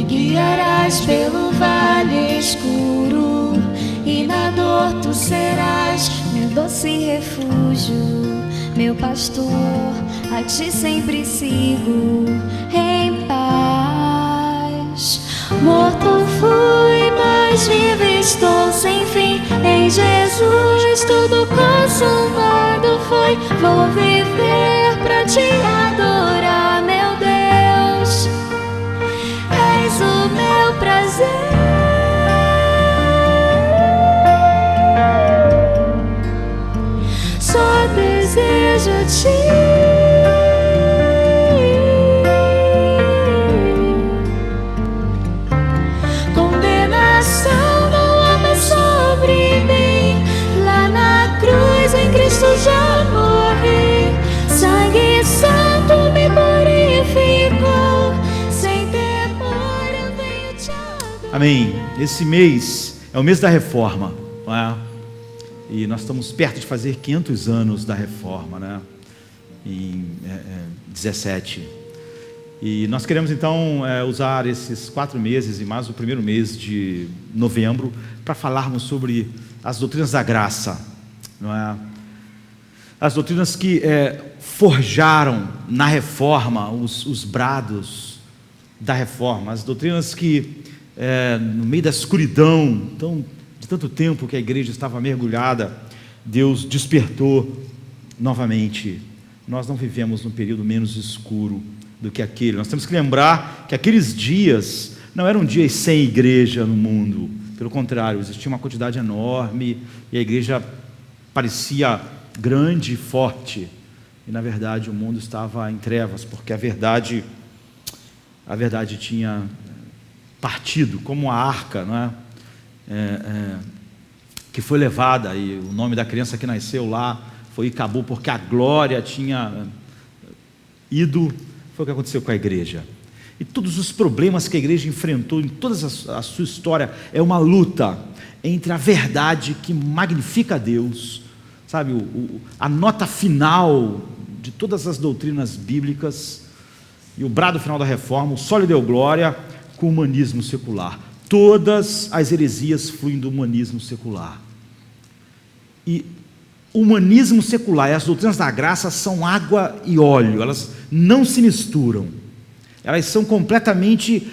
Me guiarás pelo vale escuro, e na dor tu serás meu doce refúgio, meu pastor, a ti sempre sigo em paz. Morto fui, mas vivo estou sem fim. Em Jesus tudo consumado foi. Vou viver pra te adorar, meu Deus. És o meu prazer. Só desejo te. Já morri, sangue santo me purificou, sem temor eu venho te adorar. Amém. Esse mês é o mês da reforma, não é? E nós estamos perto de fazer 500 anos da reforma, né? Em 17. E nós queremos então usar esses 4 meses e mais o primeiro mês de novembro para falarmos sobre as doutrinas da graça, não é? As doutrinas que forjaram na reforma os brados da reforma, as doutrinas que no meio da escuridão de tanto tempo que a igreja estava mergulhada, Deus despertou novamente. Nós não vivemos num período menos escuro do que aquele. Nós temos que lembrar que aqueles dias não eram dias sem igreja no mundo, pelo contrário, existia uma quantidade enorme e a igreja parecia grande e forte, e na verdade o mundo estava em trevas, porque a verdade tinha partido, como a arca, não é? Que foi levada, e o nome da criança que nasceu lá foi Icabu, porque a glória tinha ido. Foi o que aconteceu com a igreja, e todos os problemas que a igreja enfrentou em toda a sua história, é uma luta entre a verdade que magnifica a Deus, sabe, a nota final de todas as doutrinas bíblicas, e o brado final da reforma, o sólido deu glória, com o humanismo secular. Todas as heresias fluem do humanismo secular, e o humanismo secular e as doutrinas da graça são água e óleo, elas não se misturam, elas são completamente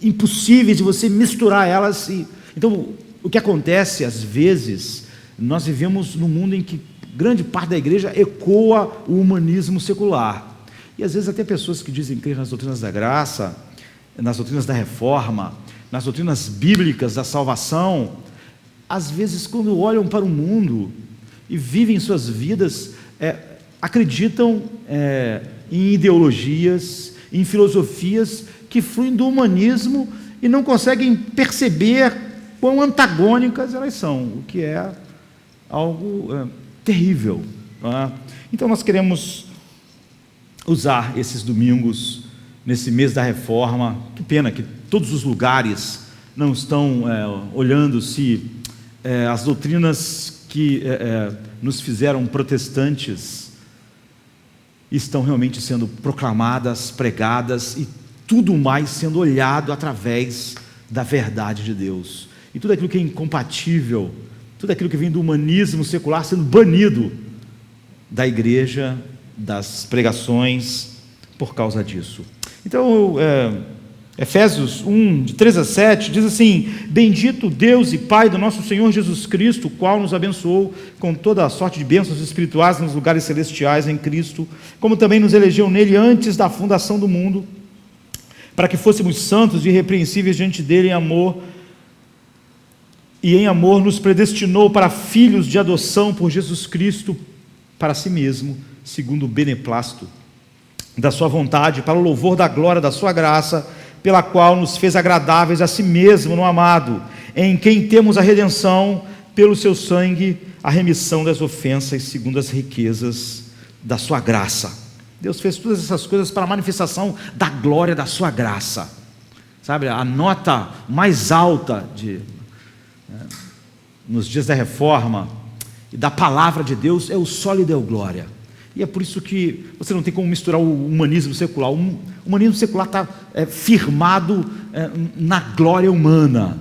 impossíveis de você misturar elas. Então o que acontece às vezes, nós vivemos num mundo em que grande parte da igreja ecoa o humanismo secular. E às vezes até pessoas que dizem crer nas doutrinas da graça, nas doutrinas da reforma, nas doutrinas bíblicas da salvação, às vezes quando olham para o mundo e vivem suas vidas, acreditam em ideologias, em filosofias que fluem do humanismo e não conseguem perceber quão antagônicas elas são, o que é algo terrível, não é? Então nós queremos usar esses domingos nesse mês da reforma. Que pena que todos os lugares não estão olhando se as doutrinas que nos fizeram protestantes estão realmente sendo proclamadas, pregadas, e tudo mais sendo olhado através da verdade de Deus, e tudo aquilo que é incompatível, tudo aquilo que vem do humanismo secular sendo banido da igreja, das pregações, por causa disso. Então, Efésios 1, de 3 a 7, diz assim: bendito Deus e Pai do nosso Senhor Jesus Cristo, o qual nos abençoou com toda a sorte de bênçãos espirituais nos lugares celestiais em Cristo, como também nos elegeu nele antes da fundação do mundo, para que fôssemos santos e irrepreensíveis diante dele em amor, e em amor nos predestinou para filhos de adoção por Jesus Cristo para si mesmo, segundo o beneplácito da sua vontade, para o louvor da glória da sua graça, pela qual nos fez agradáveis a si mesmo no amado, em quem temos a redenção pelo seu sangue, a remissão das ofensas segundo as riquezas da sua graça. Deus fez todas essas coisas para a manifestação da glória da sua graça, sabe, a nota mais alta nos dias da reforma e da palavra de Deus é o sólido deu glória. E é por isso que você não tem como misturar o humanismo secular. O humanismo secular está firmado na glória humana.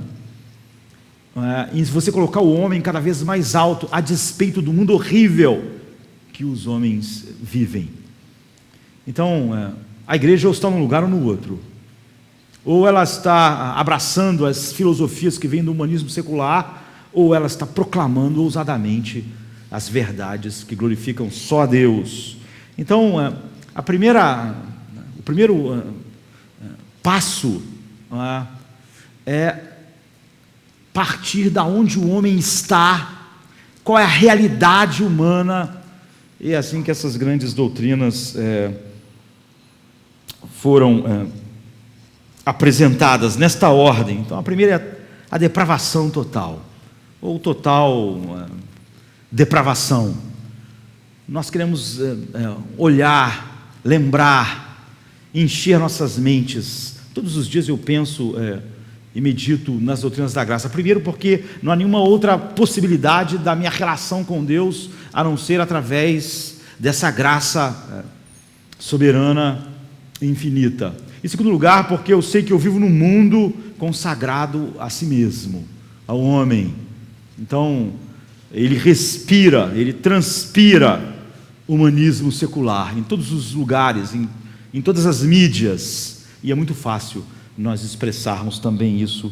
E se você colocar o homem cada vez mais alto, a despeito do mundo horrível que os homens vivem. Então, a igreja ou está num lugar ou no outro. Ou ela está abraçando as filosofias que vêm do humanismo secular, ou ela está proclamando ousadamente as verdades que glorificam só a Deus. Então, o primeiro passo é partir da onde o homem está, qual é a realidade humana, e é assim que essas grandes doutrinas foram apresentadas nesta ordem. Então, a primeira é a depravação total, ou total depravação. Nós queremos olhar, lembrar, encher nossas mentes. Todos os dias eu penso e medito nas doutrinas da graça. Primeiro porque não há nenhuma outra possibilidade da minha relação com Deus a não ser através dessa graça soberana e infinita. Em segundo lugar, porque eu sei que eu vivo num mundo consagrado a si mesmo, ao homem. Então, ele respira, ele transpira humanismo secular em todos os lugares, em todas as mídias, e é muito fácil nós expressarmos também isso,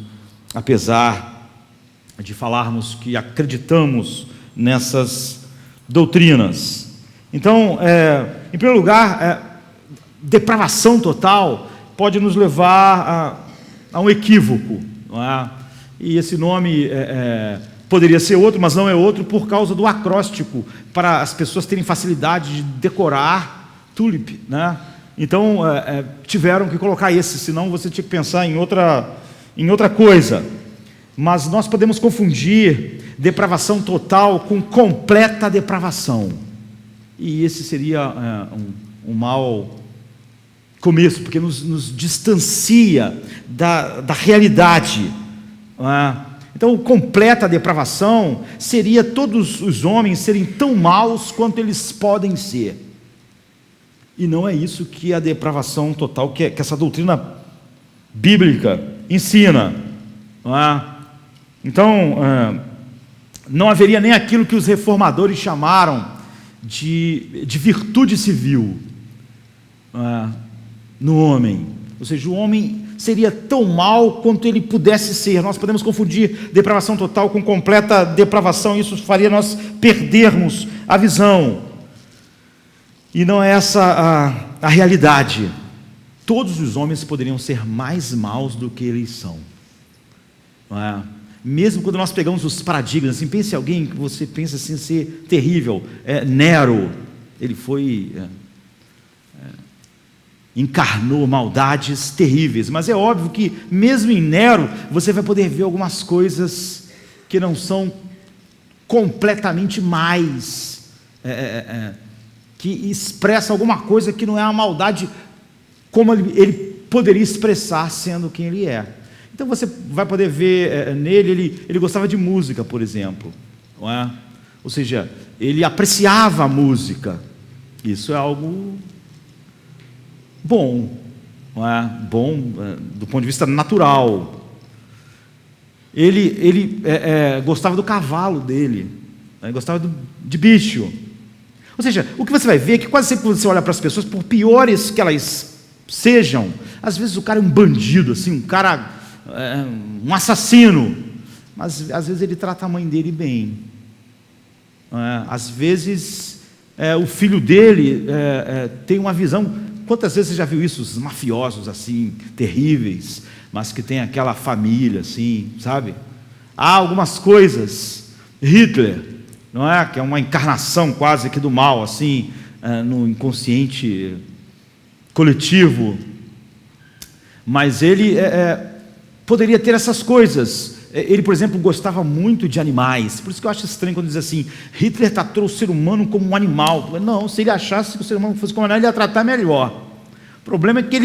apesar de falarmos que acreditamos nessas doutrinas. Então, em primeiro lugar, depravação total pode nos levar a um equívoco, não é? E esse nome poderia ser outro, mas não é outro, por causa do acróstico, para as pessoas terem facilidade de decorar tulip, né? Então, tiveram que colocar esse, senão você tinha que pensar em outra coisa. Mas nós podemos confundir depravação total com completa depravação. E esse seria um mau começo, porque nos distancia da realidade. Então, completa depravação seria todos os homens serem tão maus quanto eles podem ser. E não é isso que a depravação total, que essa doutrina bíblica ensina. Então, não haveria nem aquilo que os reformadores chamaram de virtude civil no homem. Ou seja, o homem seria tão mau quanto ele pudesse ser. Nós podemos confundir depravação total com completa depravação, isso faria nós perdermos a visão. E não é essa a realidade. Todos os homens poderiam ser mais maus do que eles são. Mesmo quando nós pegamos os paradigmas, assim, pense em alguém que você pensa assim ser terrível. Nero, ele foi... encarnou maldades terríveis, mas é óbvio que mesmo em Nero você vai poder ver algumas coisas que não são completamente mais, que expressa alguma coisa que não é a maldade como ele poderia expressar sendo quem ele é. Então você vai poder ver nele, ele gostava de música, por exemplo, não é? Ou seja, ele apreciava a música. Isso é algo bom, não é? Bom do ponto de vista natural. Ele gostava do cavalo dele, gostava de bicho. Ou seja, o que você vai ver é que quase sempre quando você olha para as pessoas, por piores que elas sejam, às vezes o cara é um bandido, assim, um cara, um assassino, mas às vezes ele trata a mãe dele bem. Às vezes o filho dele tem uma visão. Quantas vezes você já viu isso? Os mafiosos assim, terríveis, mas que tem aquela família assim, sabe? Há algumas coisas. Hitler, não é? Que é uma encarnação quase que do mal, assim, no inconsciente coletivo. Mas ele poderia ter essas coisas. Ele, por exemplo, gostava muito de animais. Por isso que eu acho estranho quando diz assim: Hitler tratou o ser humano como um animal. Não, se ele achasse que o ser humano fosse como um animal, ele ia tratar melhor. O problema é que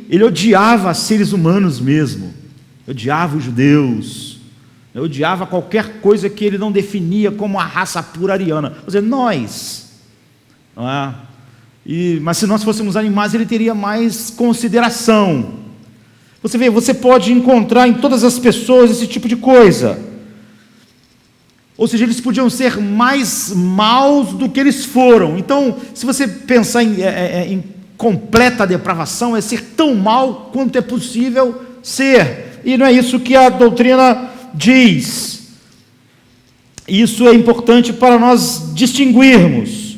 ele odiava seres humanos mesmo. Odiava os judeus. Odiava qualquer coisa que ele não definia como a raça pura ariana. Ou seja, nós. Não é? Mas se nós fôssemos animais, ele teria mais consideração. Você vê, você pode encontrar em todas as pessoas esse tipo de coisa. Ou seja, eles podiam ser mais maus do que eles foram. Então, se você pensar em completa depravação, é ser tão mal quanto é possível ser. E não é isso que a doutrina diz. Isso é importante para nós distinguirmos.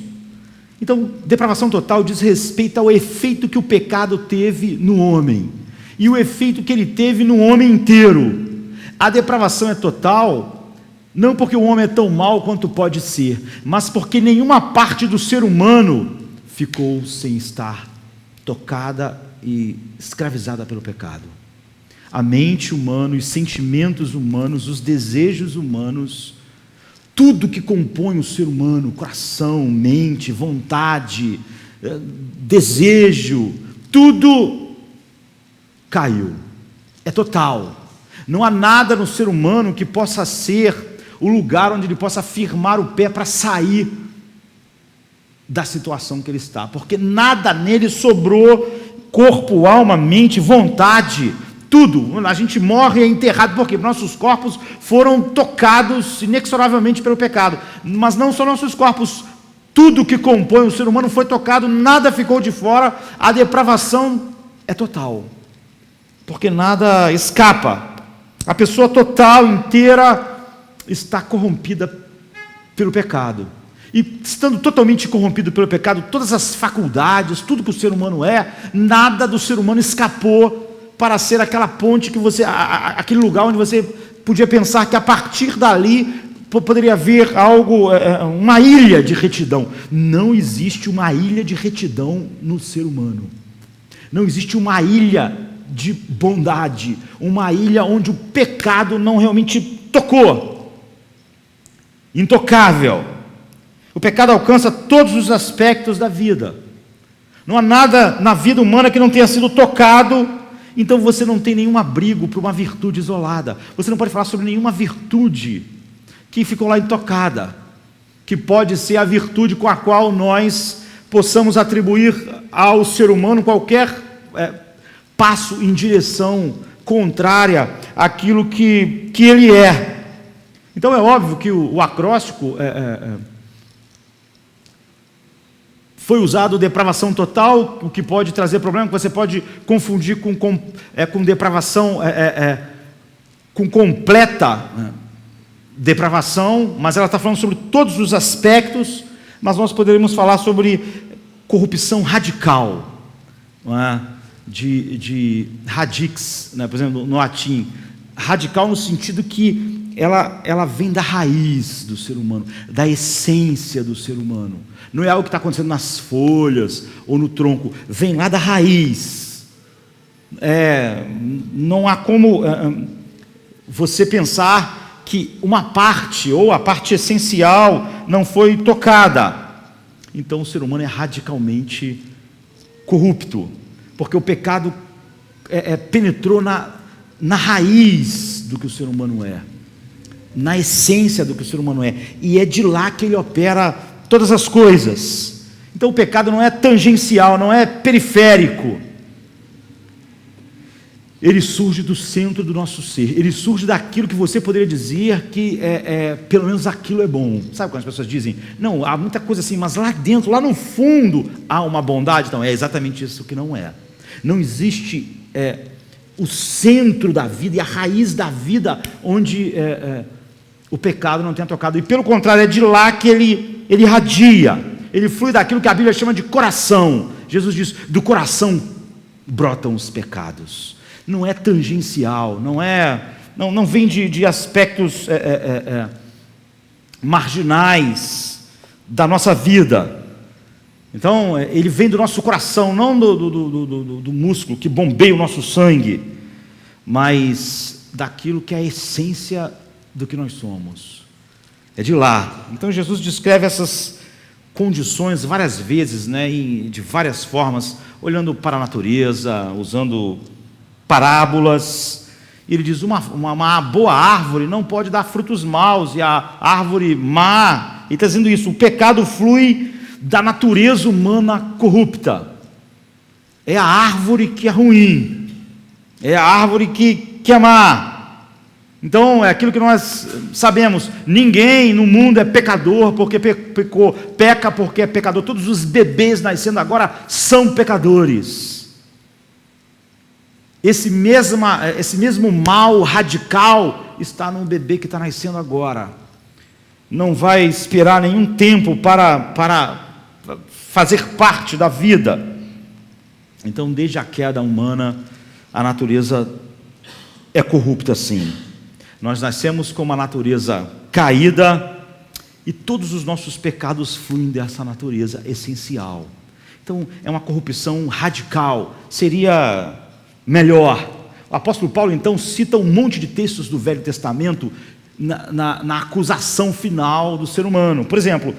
Então, depravação total diz respeito ao efeito que o pecado teve no homem. E o efeito que ele teve no homem inteiro. A depravação é total, não porque o homem é tão mau quanto pode ser, mas porque nenhuma parte do ser humano ficou sem estar tocada e escravizada pelo pecado. A mente humana, os sentimentos humanos, os desejos humanos, tudo que compõe o ser humano, coração, mente, vontade, desejo, tudo caiu. É total. Não há nada no ser humano que possa ser o lugar onde ele possa firmar o pé para sair da situação que ele está, porque nada nele sobrou, corpo, alma, mente, vontade, tudo. A gente morre e é enterrado, porque nossos corpos foram tocados inexoravelmente pelo pecado, mas não só nossos corpos, tudo que compõe o ser humano foi tocado, nada ficou de fora. A depravação é total, porque nada escapa. A pessoa total, inteira, está corrompida pelo pecado. E estando totalmente corrompido pelo pecado, todas as faculdades, tudo que o ser humano é, nada do ser humano escapou para ser aquela ponte que você, aquele lugar onde você podia pensar que a partir dali poderia haver algo, uma ilha de retidão. Não existe uma ilha de retidão no ser humano. Não existe uma ilha de bondade, uma ilha onde o pecado não realmente tocou. Intocável. O pecado alcança todos os aspectos da vida. Não há nada na vida humana que não tenha sido tocado. Então você não tem nenhum abrigo para uma virtude isolada. Você não pode falar sobre nenhuma virtude que ficou lá intocada, que pode ser a virtude com a qual nós possamos atribuir ao ser humano qualquer passo em direção contrária àquilo que ele é. Então é óbvio que o acróstico foi usado depravação total, o que pode trazer problema, que você pode confundir com depravação, com completa depravação, mas ela está falando sobre todos os aspectos. Mas nós poderíamos falar sobre corrupção radical, não é? de radix, né? Por exemplo, no latim, radical no sentido que ela vem da raiz do ser humano, da essência do ser humano. Não é algo que está acontecendo nas folhas ou no tronco, vem lá da raiz. Não há como você pensar que uma parte, ou a parte essencial, não foi tocada. Então o ser humano é radicalmente corrupto, porque o pecado penetrou na raiz do que o ser humano é, na essência do que o ser humano é, e é de lá que ele opera todas as coisas. Então o pecado não é tangencial, não é periférico, ele surge do centro do nosso ser, ele surge daquilo que você poderia dizer que pelo menos aquilo é bom. Sabe quando as pessoas dizem, não, há muita coisa assim, mas lá dentro, lá no fundo, há uma bondade? Então é exatamente isso que não é. Não existe o centro da vida e a raiz da vida onde o pecado não tenha tocado, e pelo contrário, é de lá que ele irradia, ele flui daquilo que a Bíblia chama de coração. Jesus diz, do coração brotam os pecados. Não é tangencial, não vem de aspectos marginais da nossa vida. Então, ele vem do nosso coração, não do músculo que bombeia o nosso sangue, mas daquilo que é a essência do que nós somos. É de lá. Então, Jesus descreve essas condições várias vezes, né, de várias formas, olhando para a natureza, usando parábolas. Ele diz, uma boa árvore não pode dar frutos maus, e a árvore má, ele está dizendo isso, o pecado flui da natureza humana corrupta. É a árvore que é ruim, é a árvore que é má. Então, é aquilo que nós sabemos: ninguém no mundo é pecador porque pecou, peca porque é pecador. Todos os bebês nascendo agora são pecadores. Esse mesmo mal radical está num bebê que está nascendo agora. Não vai esperar nenhum tempo para fazer parte da vida. Então, desde a queda humana, a natureza é corrupta, sim. Nós nascemos com uma natureza caída e todos os nossos pecados fluem dessa natureza essencial. Então, é uma corrupção radical. Seria melhor. O apóstolo Paulo, então, cita um monte de textos do Velho Testamento na acusação final do ser humano. Por exemplo,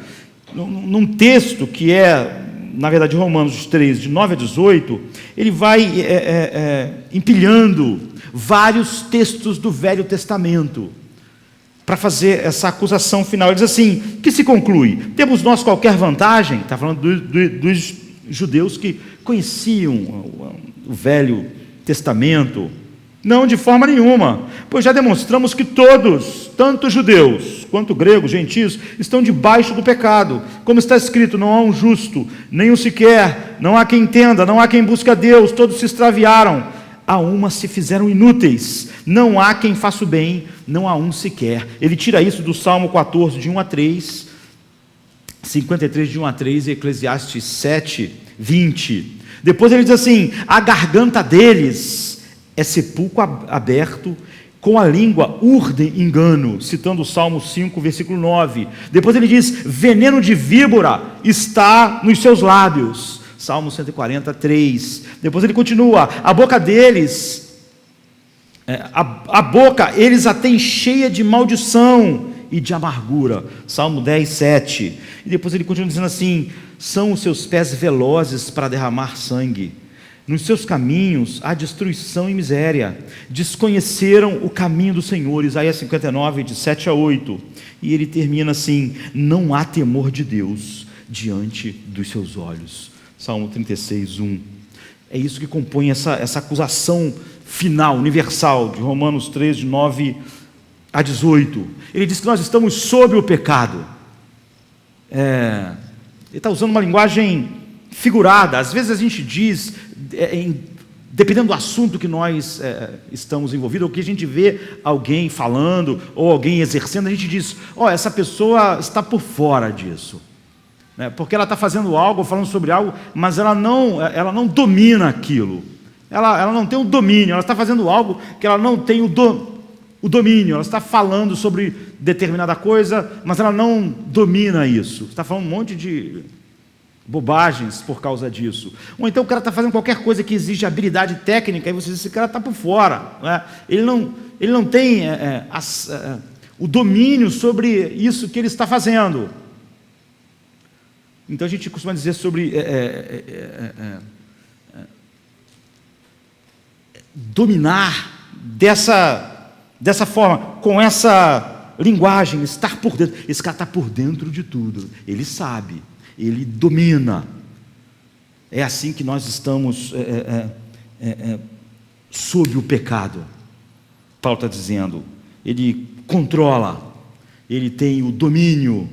num texto que é, na verdade, Romanos 3, de 9 a 18, ele vai empilhando vários textos do Velho Testamento para fazer essa acusação final. Ele diz assim: que se conclui? Temos nós qualquer vantagem? Está falando dos judeus que conheciam o Velho Testamento. Não, de forma nenhuma, pois já demonstramos que todos, tanto judeus quanto gregos, gentios, estão debaixo do pecado. Como está escrito: não há um justo, nem um sequer, não há quem entenda, não há quem busque a Deus, todos se extraviaram, a uma se fizeram inúteis, não há quem faça o bem, não há um sequer. Ele tira isso do Salmo 14, de 1 a 3, 53, de 1 a 3, e Eclesiastes 7, 20. Depois ele diz assim: a garganta deles é sepulcro aberto, com a língua urdem engano, citando o Salmo 5, versículo 9. Depois ele diz: veneno de víbora está nos seus lábios, Salmo 143. Depois ele continua: a boca deles, a boca eles a têm cheia de maldição e de amargura, Salmo 10, 7. E depois ele continua dizendo assim: são os seus pés velozes para derramar sangue, nos seus caminhos há destruição e miséria, desconheceram o caminho do Senhor, Isaías 59, de 7 a 8. E ele termina assim: não há temor de Deus diante dos seus olhos, Salmo 36, 1. É isso que compõe essa acusação final, universal, de Romanos 3, de 9 a 18. Ele diz que nós estamos sob o pecado. Ele está usando uma linguagem figurada. Às vezes a gente diz, dependendo do assunto que nós estamos envolvidos, ou que a gente vê alguém falando, ou alguém exercendo, a gente diz: essa pessoa está por fora disso, porque ela está fazendo algo, falando sobre algo, mas ela não domina aquilo, ela não tem o domínio, ela está fazendo algo que ela não tem o domínio, ela está falando sobre determinada coisa, mas ela não domina isso, está falando um monte de bobagens por causa disso. Ou então o cara está fazendo qualquer coisa que exige habilidade técnica, e você diz: esse cara está por fora, ele não tem o domínio sobre isso que ele está fazendo. Então a gente costuma dizer sobre dominar dessa forma, com essa linguagem, estar por dentro. Esse cara está por dentro de tudo, ele sabe, ele domina. É assim que nós estamos sob o pecado. Paulo está dizendo: ele controla, ele tem o domínio.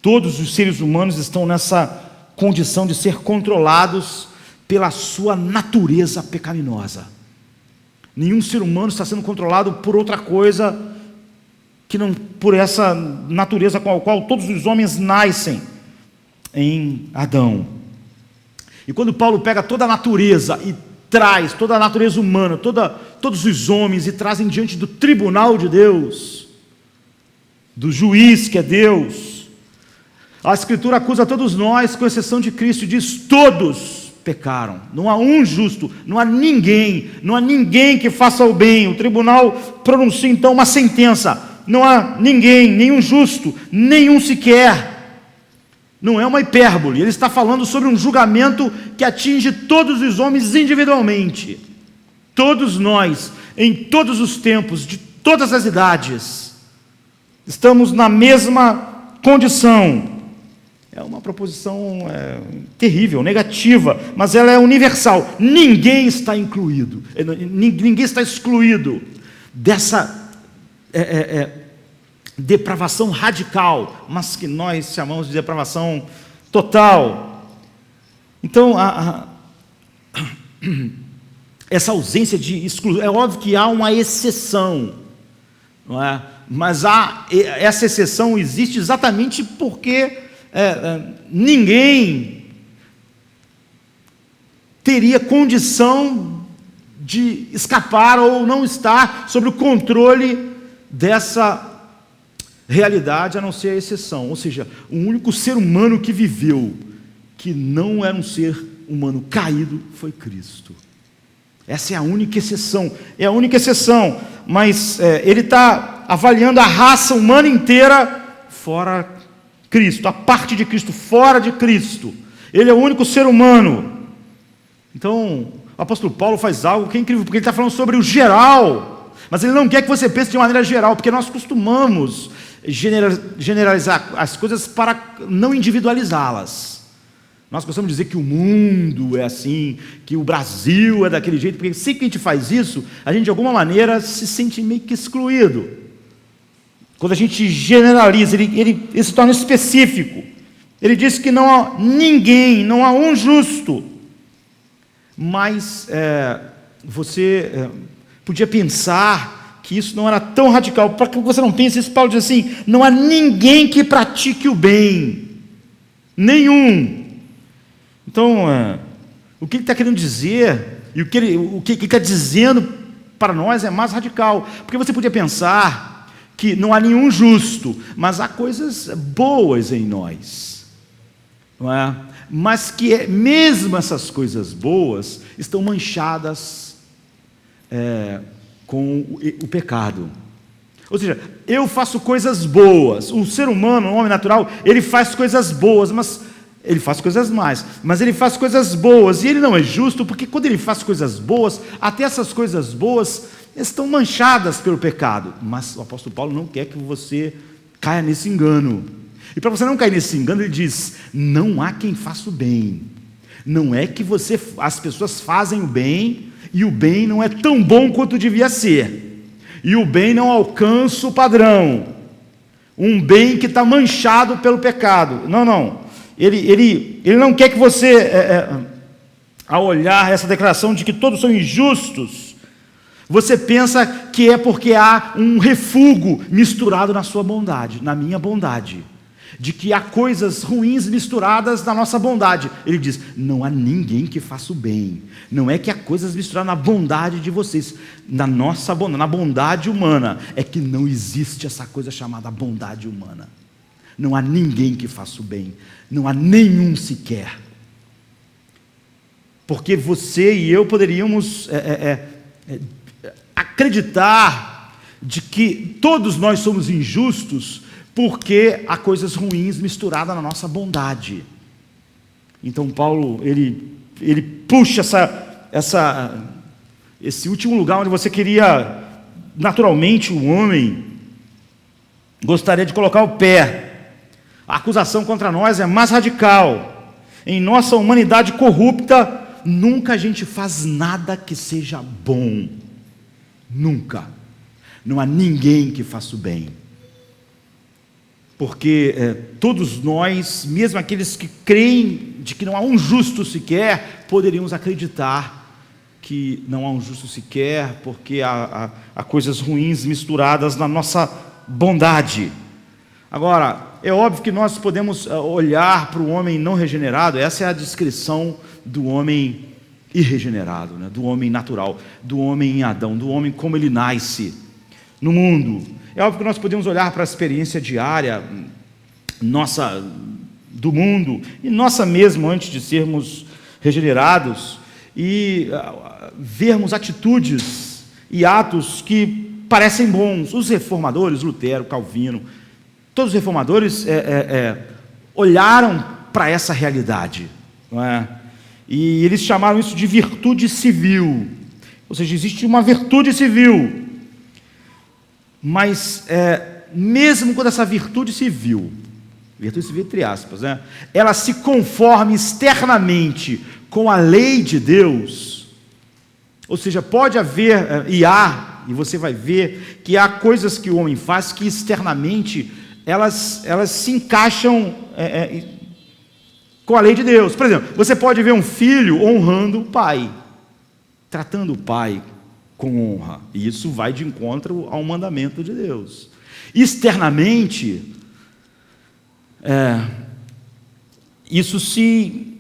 Todos os seres humanos estão nessa condição de ser controlados pela sua natureza pecaminosa. Nenhum ser humano está sendo controlado por outra coisa que não por essa natureza com a qual todos os homens nascem em Adão. E quando Paulo pega toda a natureza e traz toda a natureza humana, todos os homens, e trazem diante do tribunal de Deus, do juiz que é Deus, a Escritura acusa todos nós, com exceção de Cristo, e diz: todos pecaram, não há um justo, não há ninguém que faça o bem. O tribunal pronuncia então uma sentença: não há ninguém, nenhum justo, nenhum sequer. Não é uma hipérbole, ele está falando sobre um julgamento que atinge todos os homens individualmente. Todos nós, em todos os tempos, de todas as idades, estamos na mesma condição. é uma proposição terrível, negativa, mas ela é universal. Ninguém está incluído, ninguém está excluído dessa depravação radical, mas que nós chamamos de depravação total. Então, essa ausência de exclusão, é óbvio que há uma exceção, não é? Mas essa exceção existe exatamente porque ninguém teria condição de escapar ou não estar sob o controle dessa realidade, a não ser a exceção. Ou seja, o único ser humano que viveu, que não era um ser humano caído, foi Cristo. Essa é a única exceção, mas ele está avaliando a raça humana inteira fora Cristo, a parte de Cristo, fora de Cristo. Ele é o único ser humano. Então, o apóstolo Paulo faz algo que é incrível, porque ele está falando sobre o geral, mas ele não quer que você pense de maneira geral, porque nós costumamos generalizar as coisas para não individualizá-las. Nós gostamos de dizer que o mundo é assim, que o Brasil é daquele jeito, porque sempre que a gente faz isso, a gente de alguma maneira se sente meio que excluído. Quando a gente generaliza, ele se torna específico. Ele diz que não há ninguém, não há um justo. Mas você podia pensar que isso não era tão radical. Para que você não pense isso, Paulo diz assim: não há ninguém que pratique o bem. Nenhum. Então, o que ele está querendo dizer, e o que ele está dizendo para nós é mais radical. Porque você podia pensar que não há nenhum justo, mas há coisas boas em nós, não é? Mas que mesmo essas coisas boas estão manchadas com o pecado. Ou seja, eu faço coisas boas, o ser humano, o homem natural, ele faz coisas boas, mas ele faz coisas más, mas ele faz coisas boas, e ele não é justo, porque quando ele faz coisas boas, até essas coisas boas estão manchadas pelo pecado. Mas o apóstolo Paulo não quer que você caia nesse engano. E para você não cair nesse engano, ele diz: não há quem faça o bem. Não é que as pessoas fazem o bem, e o bem não é tão bom quanto devia ser, e o bem não alcança o padrão, um bem que está manchado pelo pecado. Não. Ele não quer que você, ao olhar essa declaração de que todos são injustos, você pensa que é porque há um refúgio misturado na sua bondade, na minha bondade, de que há coisas ruins misturadas na nossa bondade. Ele diz: não há ninguém que faça o bem. Não é que há coisas misturadas na bondade de vocês, na nossa bondade, na bondade humana. É que não existe essa coisa chamada bondade humana. Não há ninguém que faça o bem, não há nenhum sequer. Porque você e eu poderíamos acreditar de que todos nós somos injustos porque há coisas ruins misturadas na nossa bondade. Então Paulo, ele puxa esse último lugar onde você queria, naturalmente, o homem gostaria de colocar o pé. A acusação contra nós é mais radical. Em nossa humanidade corrupta, nunca a gente faz nada que seja bom. Nunca. Não há ninguém que faça o bem. Porque todos nós, mesmo aqueles que creem de que não há um justo sequer, poderíamos acreditar que não há um justo sequer, porque há coisas ruins misturadas na nossa bondade. Agora, é óbvio que nós podemos olhar para o homem não regenerado. Essa é a descrição do homem irregenerado, né? Do homem natural, do homem em Adão, do homem como ele nasce no mundo. É óbvio que nós podemos olhar para a experiência diária nossa do mundo, e nossa mesmo antes de sermos regenerados, e vermos atitudes e atos que parecem bons. Os reformadores, Lutero, Calvino, todos os reformadores olharam para essa realidade, não é? E eles chamaram isso de virtude civil. Ou seja, existe uma virtude civil, mas mesmo quando essa virtude civil virtude civil entre aspas, né? Ela se conforme externamente com a lei de Deus, ou seja, pode haver, e você vai ver que há coisas que o homem faz que externamente elas se encaixam com a lei de Deus. Por exemplo, você pode ver um filho honrando o pai, tratando o pai com honra, e isso vai de encontro ao mandamento de Deus. Externamente, isso se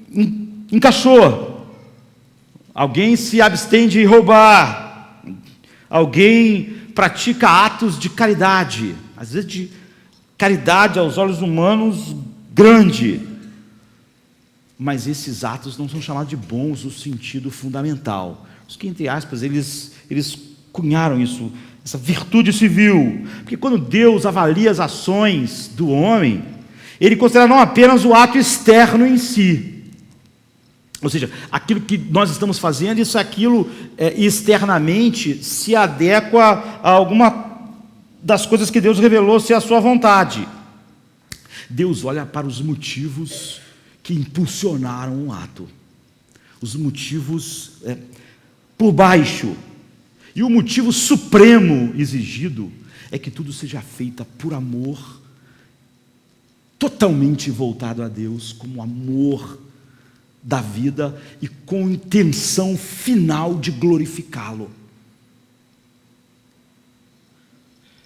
encaixou. Alguém se abstém de roubar, alguém pratica atos de caridade, às vezes de caridade aos olhos humanos grande, mas esses atos não são chamados de bons no sentido fundamental. Os que, entre aspas, eles cunharam isso, essa virtude civil, porque quando Deus avalia as ações do homem, Ele considera não apenas o ato externo em si, ou seja, aquilo que nós estamos fazendo, isso aquilo externamente se adequa a alguma das coisas que Deus revelou ser a sua vontade. Deus olha para os motivos que impulsionaram o ato, os motivos por baixo, e o motivo supremo exigido é que tudo seja feito por amor, totalmente voltado a Deus, como amor da vida e com intenção final de glorificá-lo.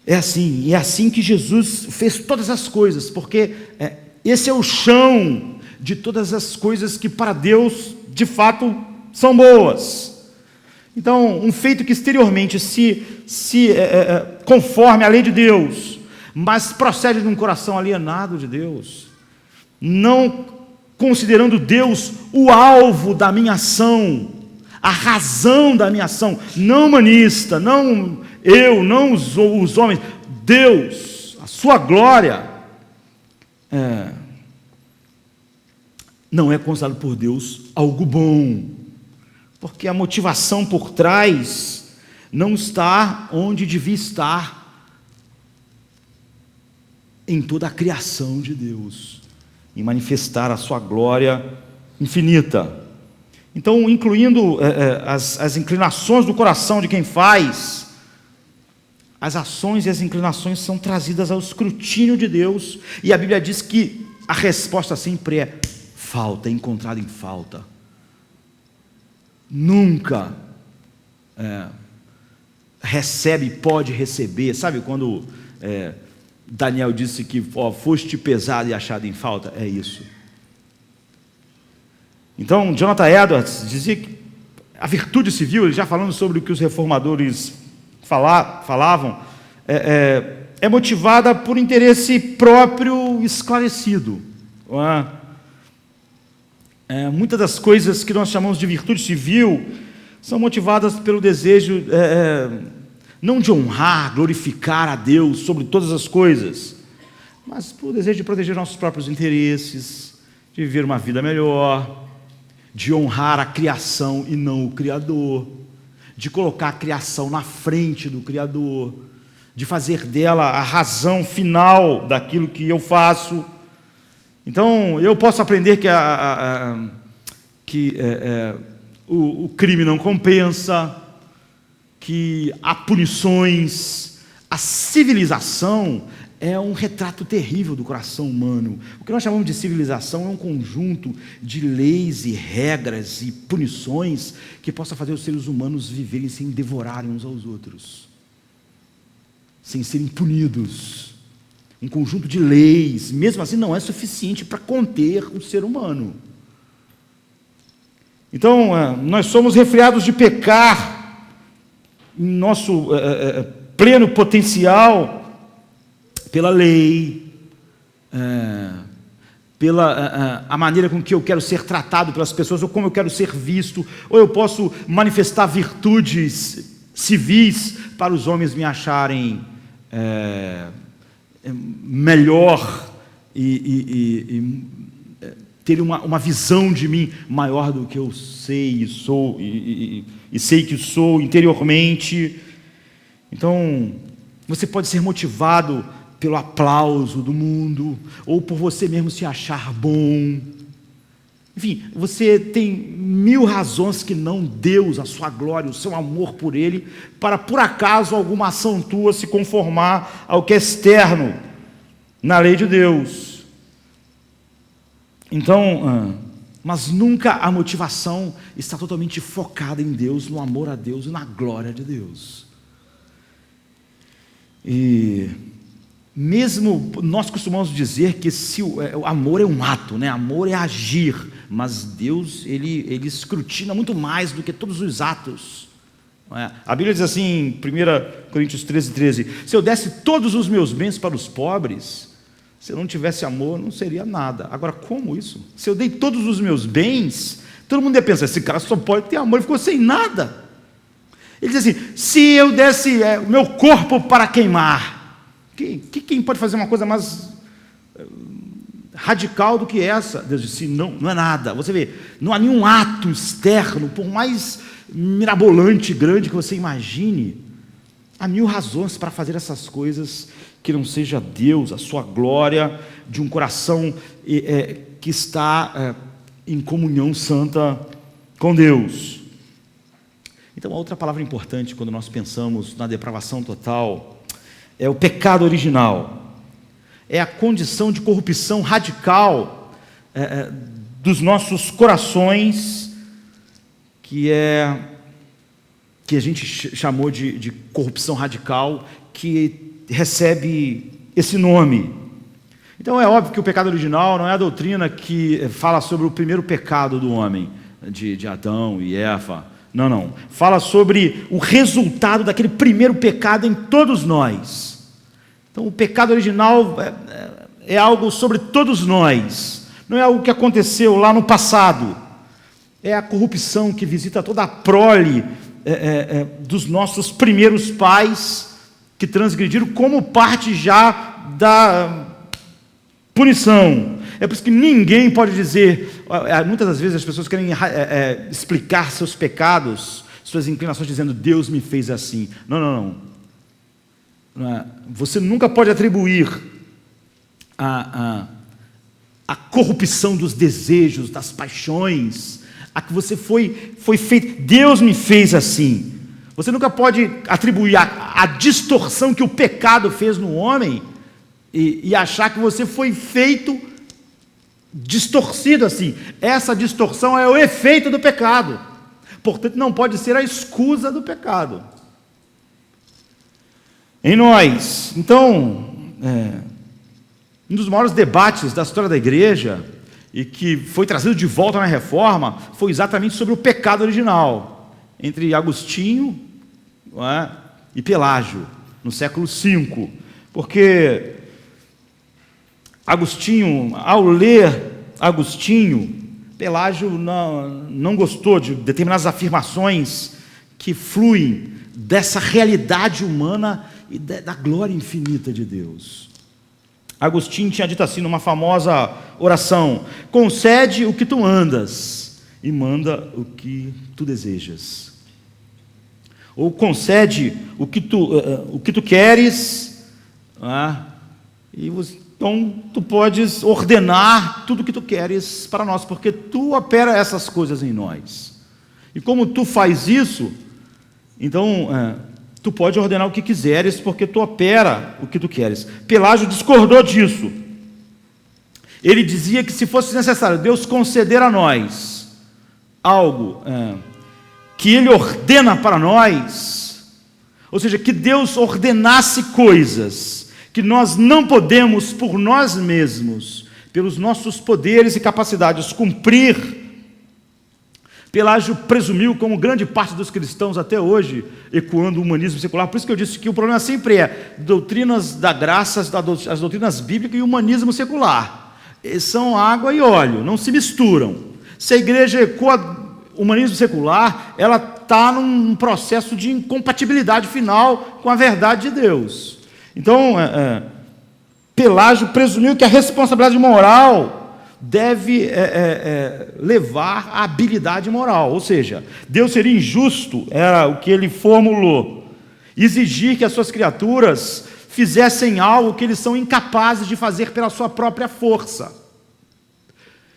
É assim que Jesus fez todas as coisas, porque esse é o chão de todas as coisas que para Deus, de fato, são boas. Então, um feito que exteriormente se conforme à lei de Deus, mas procede de um coração alienado de Deus, não considerando Deus o alvo da minha ação, a razão da minha ação, não humanista, não eu, não os homens, Deus, a sua glória, não é considerado por Deus algo bom, porque a motivação por trás não está onde devia estar em toda a criação de Deus, em manifestar a sua glória infinita. Então, incluindo as inclinações do coração de quem faz, as ações e as inclinações são trazidas ao escrutínio de Deus, e a Bíblia diz que a resposta sempre é falta, é encontrada em falta. Nunca recebe, pode receber. Sabe quando Daniel disse que foste pesado e achado em falta? É isso. Então, Jonathan Edwards dizia que a virtude civil, ele já falando sobre o que os reformadores falavam, é motivada por interesse próprio esclarecido. Muitas das coisas que nós chamamos de virtude civil são motivadas pelo desejo não de honrar, glorificar a Deus sobre todas as coisas, mas por desejo de proteger nossos próprios interesses, de viver uma vida melhor, de honrar a criação e não o Criador, de colocar a criação na frente do Criador, de fazer dela a razão final daquilo que eu faço. Então, eu posso aprender que o crime não compensa, que há punições, a civilização é um retrato terrível do coração humano. O que nós chamamos de civilização é um conjunto de leis e regras e punições que possa fazer os seres humanos viverem sem devorarem uns aos outros, sem serem punidos. Um conjunto de leis, mesmo assim, não é suficiente para conter o ser humano. Então, nós somos refreados de pecar em nosso pleno potencial pela lei, pela a maneira com que eu quero ser tratado pelas pessoas, ou como eu quero ser visto, ou eu posso manifestar virtudes civis para os homens me acharem melhor e ter uma visão de mim maior do que eu sei e sou, e sei que sou interiormente. Então, você pode ser motivado pelo aplauso do mundo, ou por você mesmo se achar bom. Enfim, você tem 1000 razões que não Deus, a sua glória, o seu amor por Ele, para por acaso alguma ação tua se conformar ao que é externo na lei de Deus. Então, mas nunca a motivação está totalmente focada em Deus, no amor a Deus e na glória de Deus. E mesmo nós costumamos dizer que o amor é um ato, né? Amor é agir, mas Deus ele escrutina muito mais do que todos os atos. Não é? A Bíblia diz assim em 1 Coríntios 13:13: se eu desse todos os meus bens para os pobres, se eu não tivesse amor, não seria nada. Agora, como isso? Se eu dei todos os meus bens, todo mundo ia pensar, esse cara só pode ter amor, ele ficou sem nada. Ele diz assim: se eu desse o meu corpo para queimar, quem pode fazer uma coisa mais radical do que essa? Deus disse: não é nada. Você vê, não há nenhum ato externo, por mais mirabolante, grande que você imagine, há 1000 razões para fazer essas coisas que não seja Deus, a sua glória, de um coração que está em comunhão santa com Deus. Então, a outra palavra importante quando nós pensamos na depravação total é o pecado original. É a condição de corrupção radical dos nossos corações, que a gente chamou de corrupção radical, que recebe esse nome. Então é óbvio que o pecado original não é a doutrina que fala sobre o primeiro pecado do homem, de Adão e Eva. Não. Fala sobre o resultado daquele primeiro pecado em todos nós. Então o pecado original é algo sobre todos nós. Não é algo que aconteceu lá no passado. É a corrupção que visita toda a prole dos nossos primeiros pais que transgrediram como parte já da punição. É por isso que ninguém pode dizer, muitas das vezes as pessoas querem explicar seus pecados, suas inclinações, dizendo, Deus me fez assim. Não. Você nunca pode atribuir a corrupção dos desejos, das paixões, a que você foi feito, Deus me fez assim. Você nunca pode atribuir a distorção que o pecado fez no homem e achar que você foi feito distorcido assim. Essa distorção é o efeito do pecado. Portanto, não pode ser a escusa do pecado. Em nós, então, um dos maiores debates da história da igreja, e que foi trazido de volta na Reforma, foi exatamente sobre o pecado original, entre Agostinho e Pelágio, no século V, porque Agostinho, ao ler Agostinho, Pelágio não gostou de determinadas afirmações que fluem dessa realidade humana e da glória infinita de Deus. Agostinho tinha dito assim numa famosa oração: concede o que tu andas e manda o que tu desejas. Ou concede o que tu queres, então tu podes ordenar tudo o que tu queres para nós, porque tu opera essas coisas em nós. E como tu faz isso, então tu pode ordenar o que quiseres, porque tu opera o que tu queres. Pelágio discordou disso. Ele dizia que se fosse necessário Deus conceder a nós algo que Ele ordena para nós, ou seja, que Deus ordenasse coisas que nós não podemos por nós mesmos, pelos nossos poderes e capacidades, cumprir. Pelágio presumiu, como grande parte dos cristãos até hoje, ecoando o humanismo secular. Por isso que eu disse que o problema sempre é doutrinas da graça, as doutrinas bíblicas e o humanismo secular. São água e óleo, não se misturam. Se a igreja ecoa o humanismo secular, ela está num processo de incompatibilidade final com a verdade de Deus. Então, Pelágio presumiu que a responsabilidade moral deve levar à habilidade moral, ou seja, Deus seria injusto, era o que ele formulou, exigir que as suas criaturas fizessem algo que eles são incapazes de fazer pela sua própria força.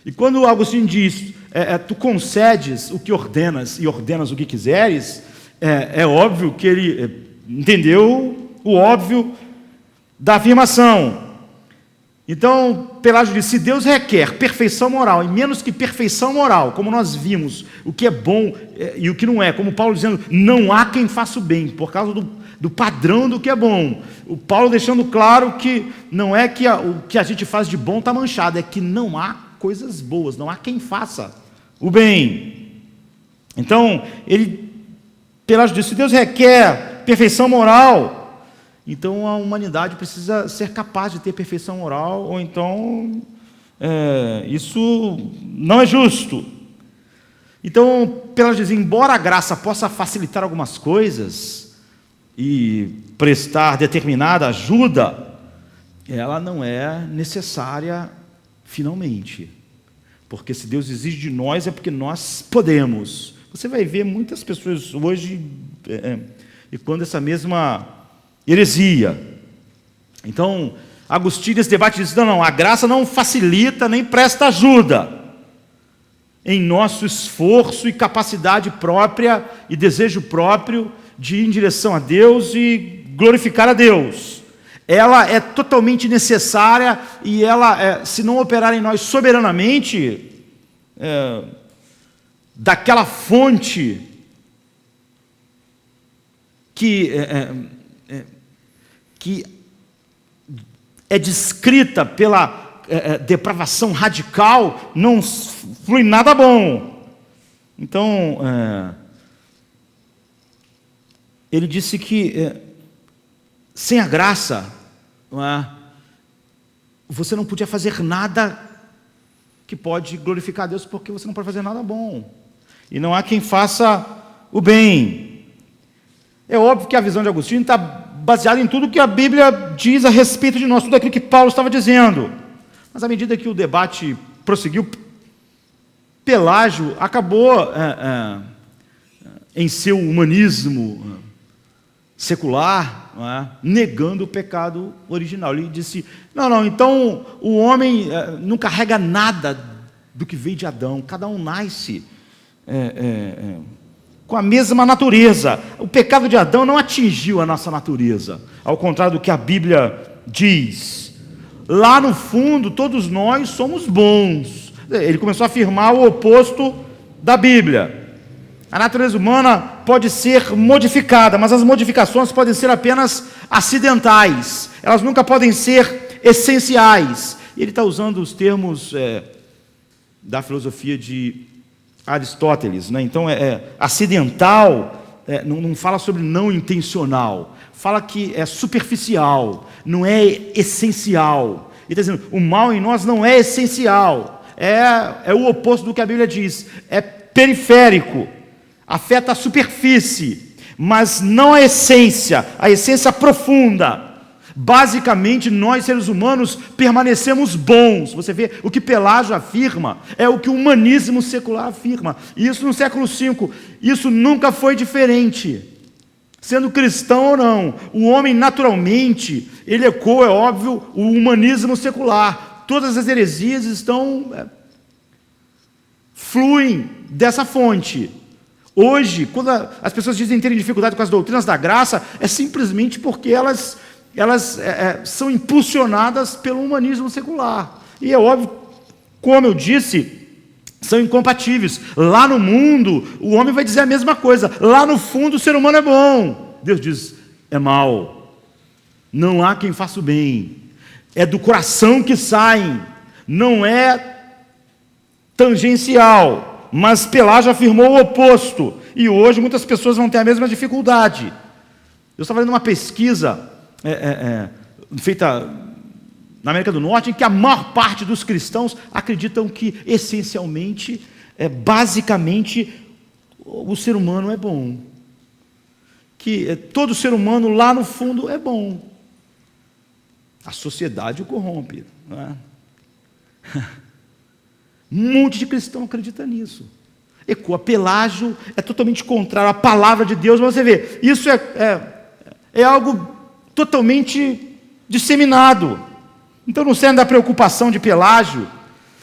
E quando Agostinho diz, tu concedes o que ordenas e ordenas o que quiseres, é óbvio que ele entendeu o óbvio da afirmação. Então, Pelágio diz, se Deus requer perfeição moral, e menos que perfeição moral, como nós vimos, o que é bom e o que não é, como Paulo dizendo, não há quem faça o bem, por causa do padrão do que é bom. O Paulo deixando claro que não é que o que a gente faz de bom está manchado, é que não há coisas boas, não há quem faça o bem. Então, Pelágio diz, se Deus requer perfeição moral, então a humanidade precisa ser capaz de ter perfeição moral, ou então isso não é justo. Então, Pelágio diz, embora a graça possa facilitar algumas coisas e prestar determinada ajuda, ela não é necessária finalmente. Porque se Deus exige de nós, é porque nós podemos. Você vai ver muitas pessoas hoje, e quando essa mesma heresia. Então, Agostinho, nesse debate, diz, não, a graça não facilita nem presta ajuda em nosso esforço e capacidade própria e desejo próprio de ir em direção a Deus e glorificar a Deus. Ela é totalmente necessária e ela, se não operar em nós soberanamente, daquela fonte que é descrita pela depravação radical, não flui nada bom. Então, ele disse que sem a graça, você não podia fazer nada que pode glorificar a Deus, porque você não pode fazer nada bom. E não há quem faça o bem. É óbvio que a visão de Agostinho está baseada em tudo que a Bíblia diz a respeito de nós, tudo aquilo que Paulo estava dizendo. Mas à medida que o debate prosseguiu, Pelágio acabou em seu humanismo secular, negando o pecado original. Ele disse, não, então o homem não carrega nada do que veio de Adão, cada um nasce com a mesma natureza. O pecado de Adão não atingiu a nossa natureza, ao contrário do que a Bíblia diz. Lá no fundo, todos nós somos bons. Ele começou a afirmar o oposto da Bíblia. A natureza humana pode ser modificada, mas as modificações podem ser apenas acidentais. Elas nunca podem ser essenciais. Ele está usando os termos da filosofia de Aristóteles, né? Então, acidental, não fala sobre não intencional. Fala que é superficial, não é essencial. Ele está dizendo, o mal em nós não é essencial. É o oposto do que a Bíblia diz. É periférico. Afeta a superfície, mas não a essência profunda. Basicamente, nós seres humanos permanecemos bons. Você vê, o que Pelágio afirma é o que o humanismo secular afirma. E isso no século V, isso nunca foi diferente. Sendo cristão ou não, o homem naturalmente, ele ecoa, é óbvio, o humanismo secular. Todas as heresias fluem dessa fonte. Hoje, quando as pessoas dizem terem dificuldade com as doutrinas da graça, é simplesmente porque elas são impulsionadas pelo humanismo secular. E é óbvio, como eu disse, são incompatíveis. Lá no mundo, o homem vai dizer a mesma coisa. Lá no fundo, o ser humano é bom. Deus diz, é mal. Não há quem faça o bem. É do coração que saem. Não é tangencial. Mas Pelágio afirmou o oposto. E hoje muitas pessoas vão ter a mesma dificuldade. Eu estava fazendo uma pesquisa feita na América do Norte, em que a maior parte dos cristãos acreditam que, essencialmente, basicamente, o ser humano é bom. Que todo ser humano, lá no fundo, é bom. A sociedade o corrompe. Não é? Um monte de cristão acredita nisso. Ecoa. Pelágio é totalmente contrário à palavra de Deus, mas você vê, isso é algo totalmente disseminado. Então, no centro da preocupação de Pelágio,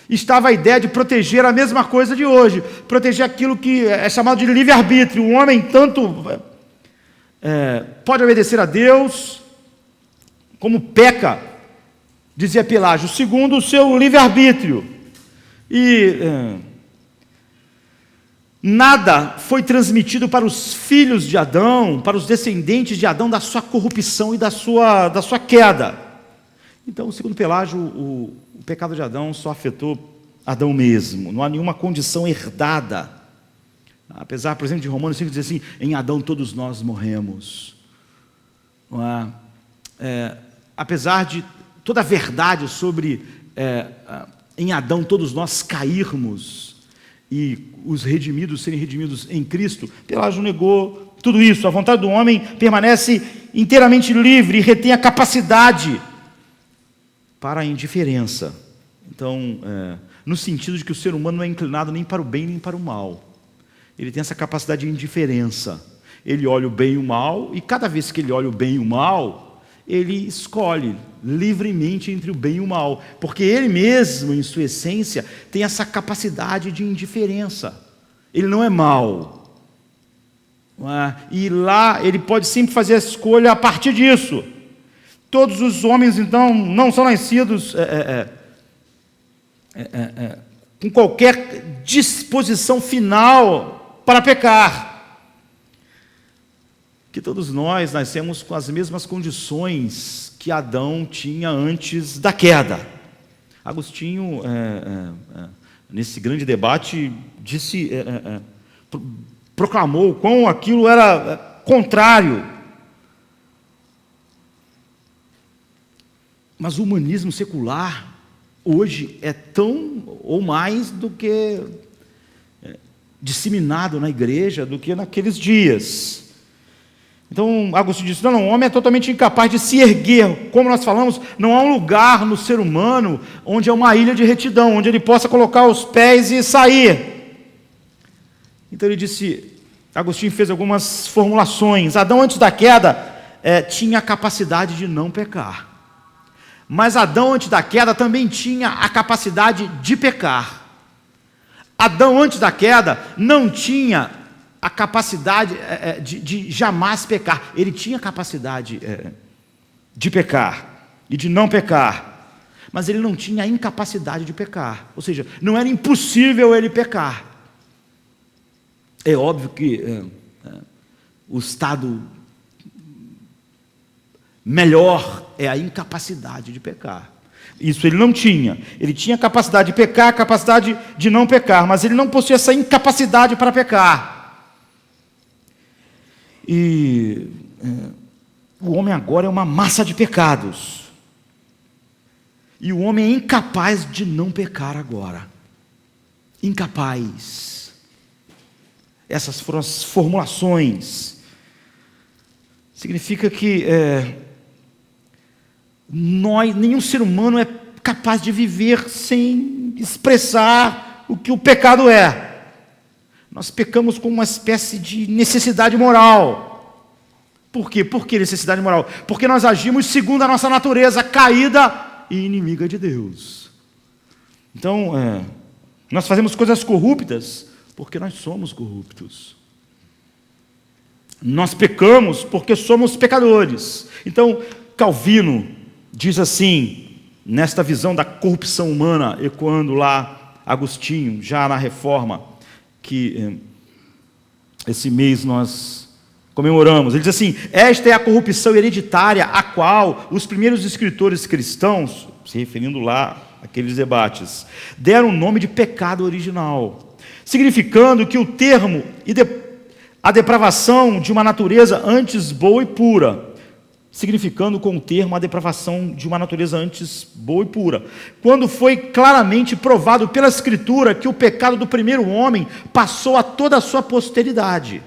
estava a ideia de proteger a mesma coisa de hoje, proteger aquilo que é chamado de livre-arbítrio. O homem tanto pode obedecer a Deus, como peca, dizia Pelágio, segundo o seu livre-arbítrio. E nada foi transmitido para os filhos de Adão, para os descendentes de Adão, da sua corrupção e da sua queda. Então, segundo Pelágio, o pecado de Adão só afetou Adão mesmo, não há nenhuma condição herdada. Apesar, por exemplo, de Romanos 5 dizer assim, em Adão todos nós morremos. Não é? Apesar de toda a verdade sobre em Adão todos nós cairmos e os redimidos serem redimidos em Cristo, Pelágio negou tudo isso. A vontade do homem permanece inteiramente livre e retém a capacidade para a indiferença. Então, no sentido de que o ser humano não é inclinado nem para o bem nem para o mal. Ele tem essa capacidade de indiferença. Ele olha o bem e o mal, e cada vez que ele olha o bem e o mal, ele escolhe livremente entre o bem e o mal, porque ele mesmo, em sua essência, tem essa capacidade de indiferença. Ele não é mau. E lá ele pode sempre fazer a escolha a partir disso. Todos os homens, então, não são nascidos com qualquer disposição final para pecar. Que todos nós nascemos com as mesmas condições que Adão tinha antes da queda. Agostinho, nesse grande debate, proclamou quão aquilo era contrário. Mas o humanismo secular hoje é tão ou mais do que disseminado na igreja do que naqueles dias. Então, Agostinho disse, não, o homem é totalmente incapaz de se erguer. Como nós falamos, não há um lugar no ser humano onde é uma ilha de retidão, onde ele possa colocar os pés e sair. Então ele disse, Agostinho fez algumas formulações. Adão, antes da queda, tinha a capacidade de não pecar. Mas Adão, antes da queda, também tinha a capacidade de pecar. Adão, antes da queda, não tinha a capacidade de jamais pecar. Ele tinha a capacidade de pecar e de não pecar, mas ele não tinha a incapacidade de pecar. Ou seja, não era impossível ele pecar. É óbvio que o estado melhor é a incapacidade de pecar. Isso ele não tinha. Ele tinha a capacidade de pecar, a capacidade de não pecar, mas ele não possuía essa incapacidade para pecar. E o homem agora é uma massa de pecados. E o homem é incapaz de não pecar agora. Incapaz. Essas foram as formulações. Significa que nenhum ser humano é capaz de viver sem expressar o que o pecado é. Nós pecamos com uma espécie de necessidade moral. Por quê? Por que necessidade moral? Porque nós agimos segundo a nossa natureza caída e inimiga de Deus. Então, nós fazemos coisas corruptas porque nós somos corruptos. Nós pecamos porque somos pecadores. Então, Calvino diz assim, nesta visão da corrupção humana, ecoando lá Agostinho, já na Reforma, que esse mês nós comemoramos. Ele diz assim, esta é a corrupção hereditária a qual os primeiros escritores cristãos, se referindo lá àqueles debates, deram o nome de pecado original, significando que o termo a depravação de uma natureza antes boa e pura, significando com o termo a depravação de uma natureza antes boa e pura, quando foi claramente provado pela Escritura que o pecado do primeiro homem passou a toda a sua posteridade.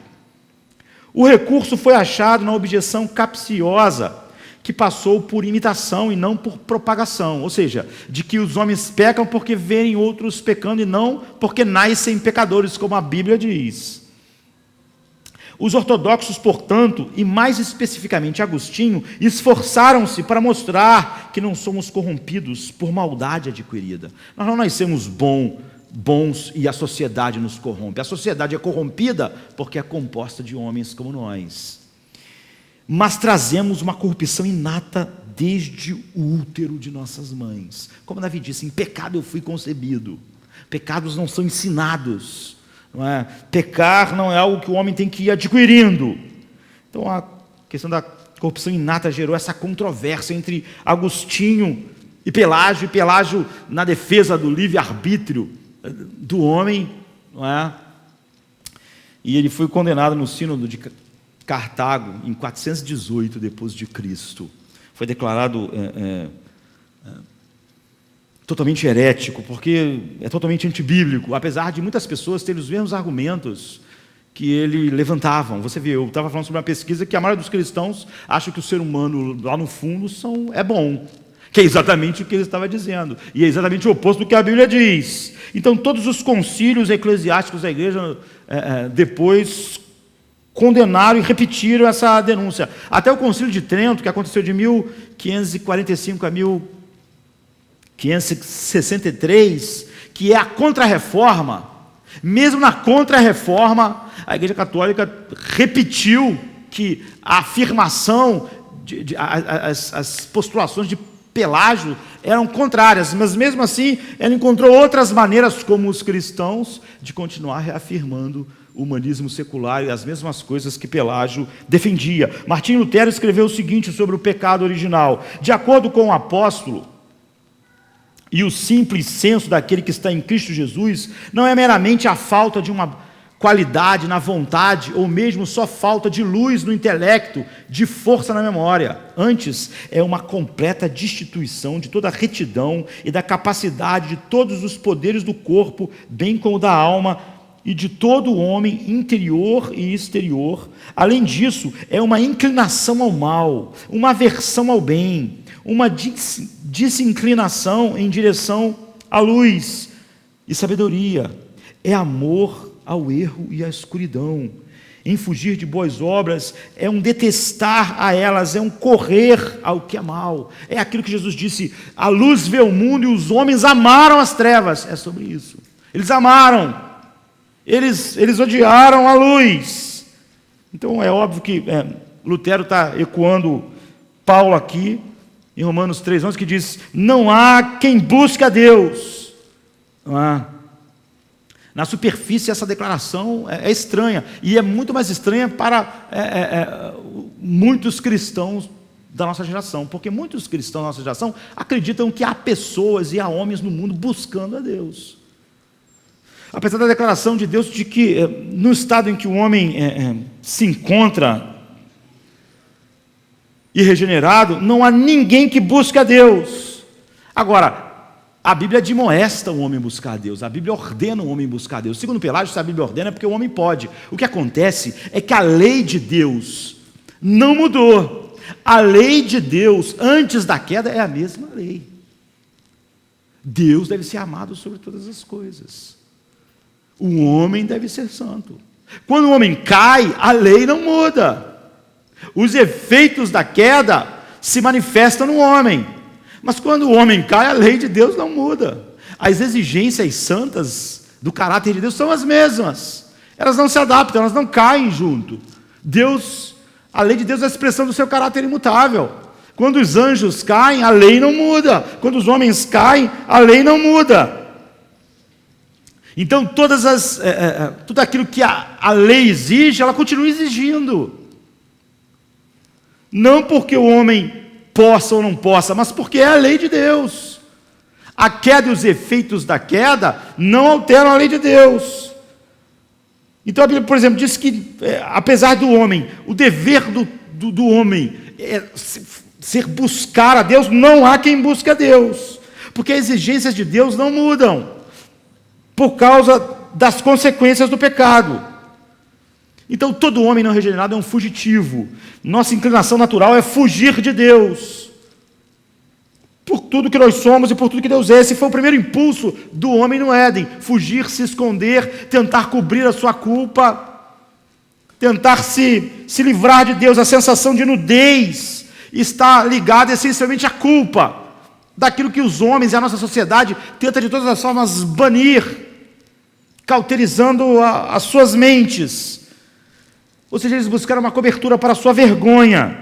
O recurso foi achado na objeção capciosa, que passou por imitação e não por propagação, ou seja, de que os homens pecam porque veem outros pecando e não porque nascem pecadores, como a Bíblia diz. Os ortodoxos, portanto, e mais especificamente Agostinho, esforçaram-se para mostrar que não somos corrompidos por maldade adquirida. Nós não nascemos bons e a sociedade nos corrompe. A sociedade é corrompida porque é composta de homens como nós. Mas trazemos uma corrupção inata desde o útero de nossas mães. Como Davi disse, em pecado eu fui concebido. Pecados não são ensinados. Não é? Pecar não é algo que o homem tem que ir adquirindo. Então a questão da corrupção inata gerou essa controvérsia entre Agostinho e Pelágio na defesa do livre-arbítrio do homem, não é? E ele foi condenado no sínodo de Cartago em 418 depois de Cristo. Foi declarado totalmente herético, porque é totalmente antibíblico, apesar de muitas pessoas terem os mesmos argumentos que ele levantavam. Você vê, eu estava falando sobre uma pesquisa que a maioria dos cristãos acha que o ser humano lá no fundo é bom, que é exatamente o que ele estava dizendo, e é exatamente o oposto do que a Bíblia diz. Então todos os concílios eclesiásticos da igreja depois condenaram e repetiram essa denúncia. Até o concílio de Trento, que aconteceu de 1545 a 1563, que é a Contra-Reforma, mesmo na Contra-Reforma, a Igreja Católica repetiu que a afirmação, as postulações de Pelágio eram contrárias, mas mesmo assim ela encontrou outras maneiras, como os cristãos, de continuar reafirmando o humanismo secular e as mesmas coisas que Pelágio defendia. Martinho Lutero escreveu o seguinte sobre o pecado original: de acordo com o apóstolo, e o simples senso daquele que está em Cristo Jesus não é meramente a falta de uma qualidade na vontade, ou mesmo só falta de luz no intelecto, de força na memória. Antes, é uma completa destituição de toda a retidão e da capacidade de todos os poderes do corpo, bem como da alma, e de todo o homem, interior e exterior. Além disso, é uma inclinação ao mal, uma aversão ao bem, uma desinclinação em direção à luz e sabedoria. É amor ao erro e à escuridão. Em fugir de boas obras é um detestar a elas, é um correr ao que é mal. É aquilo que Jesus disse: a luz vê o mundo e os homens amaram as trevas. É sobre isso. Eles amaram, eles odiaram a luz. Então é óbvio que Lutero está ecoando Paulo aqui, em Romanos 3:11, que diz: não há quem busque a Deus. Não há. Na superfície, essa declaração é estranha, e é muito mais estranha para muitos cristãos da nossa geração, porque muitos cristãos da nossa geração acreditam que há pessoas e há homens no mundo buscando a Deus. Apesar da declaração de Deus de que, no estado em que o homem se encontra irregenerado, não há ninguém que busque a Deus. Agora, a Bíblia admoesta o homem a buscar a Deus, a Bíblia ordena o homem a buscar a Deus. Segundo Pelágio, se a Bíblia ordena é porque o homem pode. O que acontece é que a lei de Deus não mudou. A lei de Deus, antes da queda, é a mesma lei. Deus deve ser amado sobre todas as coisas. O homem deve ser santo. Quando o homem cai, a lei não muda. Os efeitos da queda se manifestam no homem. Mas quando o homem cai, a lei de Deus não muda. As exigências santas do caráter de Deus são as mesmas. Elas não se adaptam, elas não caem junto. A lei de Deus é a expressão do seu caráter imutável. Quando os anjos caem, a lei não muda. Quando os homens caem, a lei não muda. Então, tudo aquilo que a lei exige, ela continua exigindo. Não porque o homem possa ou não possa, mas porque é a lei de Deus. A queda e os efeitos da queda não alteram a lei de Deus. Então a Bíblia, por exemplo, diz que, apesar do homem, o dever do homem é ser buscar a Deus, não há quem busque a Deus, porque as exigências de Deus não mudam, por causa das consequências do pecado. Então todo homem não regenerado é um fugitivo. Nossa inclinação natural é fugir de Deus, por tudo que nós somos e por tudo que Deus é. Esse foi o primeiro impulso do homem no Éden: fugir, se esconder, tentar cobrir a sua culpa, tentar se livrar de Deus, a sensação de nudez, está ligada essencialmente à culpa, daquilo que os homens e a nossa sociedade tenta de todas as formas banir, cauterizando as suas mentes. Ou seja, eles buscaram uma cobertura para a sua vergonha.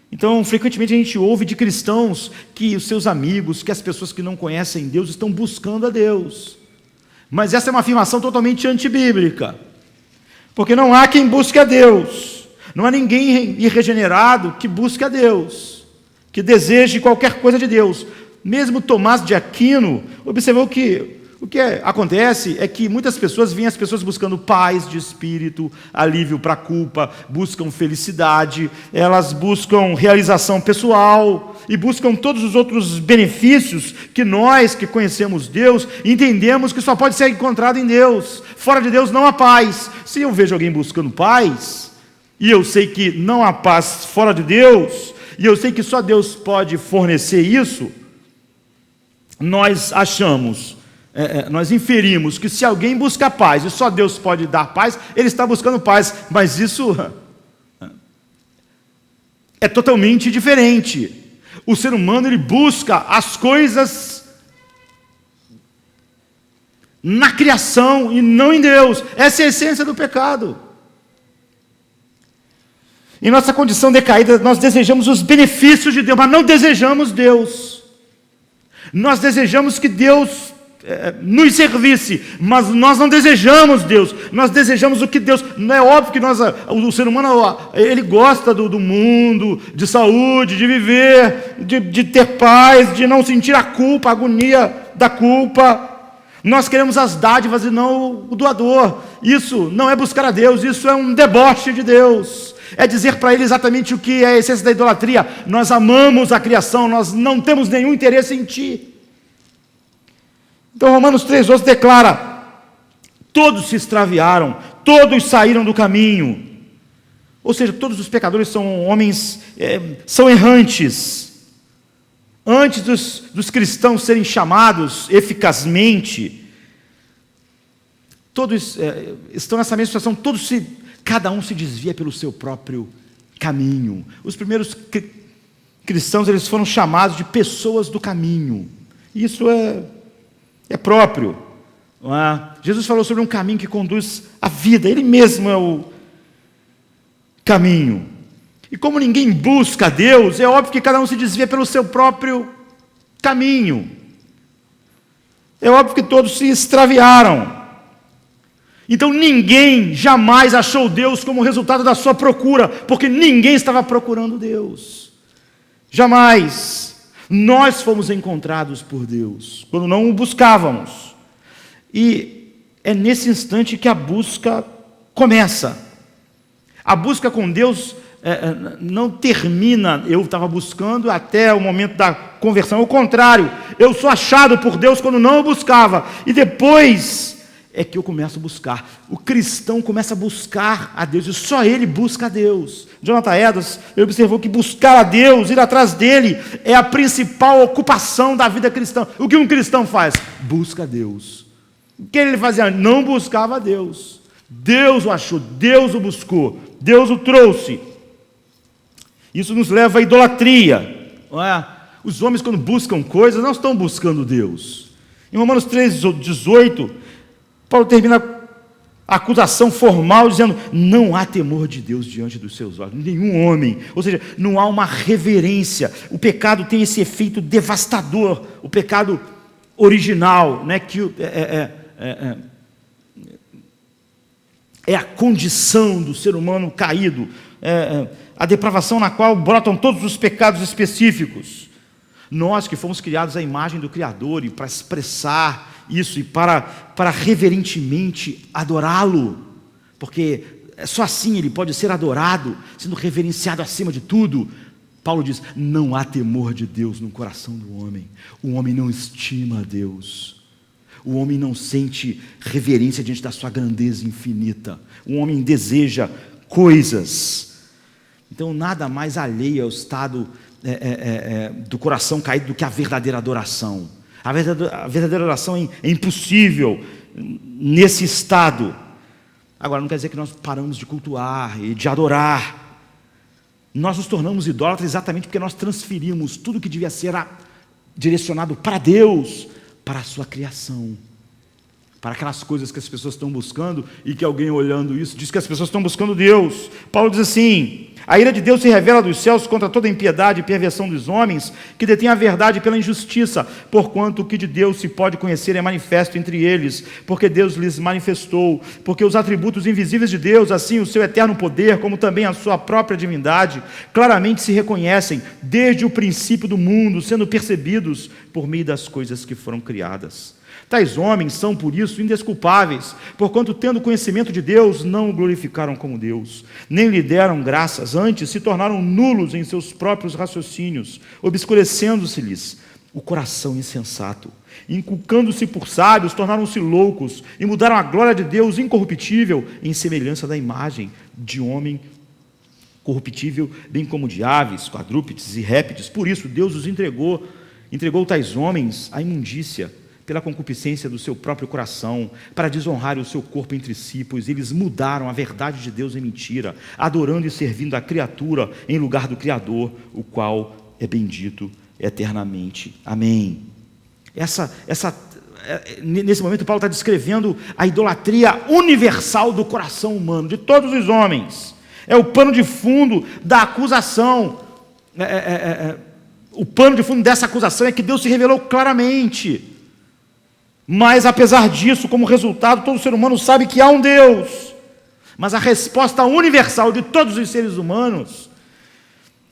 Então, frequentemente a gente ouve de cristãos que os seus amigos, que as pessoas que não conhecem Deus estão buscando a Deus. Mas essa é uma afirmação totalmente antibíblica. Porque não há quem busque a Deus. Não há ninguém irregenerado que busque a Deus, que deseje qualquer coisa de Deus. Mesmo Tomás de Aquino observou que o que acontece é que muitas pessoas veem as pessoas buscando paz de espírito, alívio para a culpa, buscam felicidade, elas buscam realização pessoal e buscam todos os outros benefícios que nós que conhecemos Deus entendemos que só pode ser encontrado em Deus. Fora de Deus não há paz. Se eu vejo alguém buscando paz, e eu sei que não há paz fora de Deus, e eu sei que só Deus pode fornecer isso, nós inferimos que se alguém busca paz e só Deus pode dar paz, ele está buscando paz, mas isso é totalmente diferente. O ser humano, ele busca as coisas na criação e não em Deus. Essa é a essência do pecado. Em nossa condição decaída, nós desejamos os benefícios de Deus, mas não desejamos Deus. Nós desejamos que Deus nos servisse, mas nós não desejamos Deus, nós desejamos o que Deus, não é óbvio que o ser humano, ele gosta do mundo, de saúde, de viver, de ter paz, de não sentir a culpa, a agonia da culpa. Nós queremos as dádivas e não o doador. Isso não é buscar a Deus, isso é um deboche de Deus. É dizer para ele exatamente o que é a essência da idolatria. Nós amamos a criação, nós não temos nenhum interesse em ti. Então Romanos 3,11 declara: todos se extraviaram, todos saíram do caminho. Ou seja, todos os pecadores são homens, são errantes. Antes dos cristãos serem chamados eficazmente, todos estão nessa mesma situação, cada um se desvia pelo seu próprio caminho. Os primeiros cristãos, eles foram chamados de pessoas do caminho. Isso é próprio. Não é? Jesus falou sobre um caminho que conduz à vida. Ele mesmo é o caminho. E como ninguém busca a Deus, é óbvio que cada um se desvia pelo seu próprio caminho. É óbvio que todos se extraviaram. Então ninguém jamais achou Deus como resultado da sua procura, porque ninguém estava procurando Deus. Jamais. Nós fomos encontrados por Deus, quando não o buscávamos. E é nesse instante que a busca começa. A busca com Deus não termina, eu estava buscando até o momento da conversão. Ao contrário, eu sou achado por Deus quando não o buscava. E depois é que eu começo a buscar. O cristão começa a buscar a Deus, e só ele busca a Deus. Jonathan Edwards observou que buscar a Deus, ir atrás dele, é a principal ocupação da vida cristã. O que um cristão faz? Busca a Deus. O que ele fazia? Não buscava a Deus. Deus o achou, Deus o buscou, Deus o trouxe. Isso nos leva à idolatria. Não é? Os homens, quando buscam coisas, não estão buscando Deus. Em Romanos 3,18, Paulo termina a acusação formal dizendo: não há temor de Deus diante dos seus olhos, nenhum homem. Ou seja, não há uma reverência. O pecado tem esse efeito devastador, o pecado original, né, que é a condição do ser humano caído, a depravação na qual brotam todos os pecados específicos. Nós que fomos criados à imagem do Criador, e para expressar isso, e para reverentemente adorá-lo, porque só assim ele pode ser adorado, sendo reverenciado acima de tudo. Paulo diz: não há temor de Deus no coração do homem. O homem não estima a Deus. O homem não sente reverência diante da sua grandeza infinita. O homem deseja coisas. Então nada mais alheio ao estado do coração caído do que a verdadeira adoração. A verdadeira adoração é impossível nesse estado. Agora, não quer dizer que nós paramos de cultuar e de adorar. Nós nos tornamos idólatras exatamente porque nós transferimos tudo que devia ser direcionado para Deus, para a sua criação, para aquelas coisas que as pessoas estão buscando, e que alguém olhando isso diz que as pessoas estão buscando Deus. Paulo diz assim: a ira de Deus se revela dos céus contra toda a impiedade e perversão dos homens, que detêm a verdade pela injustiça, porquanto o que de Deus se pode conhecer é manifesto entre eles, porque Deus lhes manifestou, porque os atributos invisíveis de Deus, assim o seu eterno poder, como também a sua própria divindade, claramente se reconhecem desde o princípio do mundo, sendo percebidos por meio das coisas que foram criadas. Tais homens são, por isso, indesculpáveis, porquanto, tendo conhecimento de Deus, não o glorificaram como Deus, nem lhe deram graças, antes se tornaram nulos em seus próprios raciocínios, obscurecendo-se-lhes o coração insensato. Inculcando-se por sábios, tornaram-se loucos, e mudaram a glória de Deus incorruptível em semelhança da imagem de homem corruptível, bem como de aves, quadrúpedes e répteis. Por isso, Deus os entregou tais homens à imundícia, pela concupiscência do seu próprio coração, para desonrar o seu corpo entre si, pois eles mudaram a verdade de Deus em mentira, adorando e servindo a criatura em lugar do Criador, o qual é bendito eternamente. Amém. Nesse momento, Paulo está descrevendo a idolatria universal do coração humano, de todos os homens. É o pano de fundo da acusação. O pano de fundo dessa acusação é que Deus se revelou claramente. Mas, apesar disso, como resultado, todo ser humano sabe que há um Deus. Mas a resposta universal de todos os seres humanos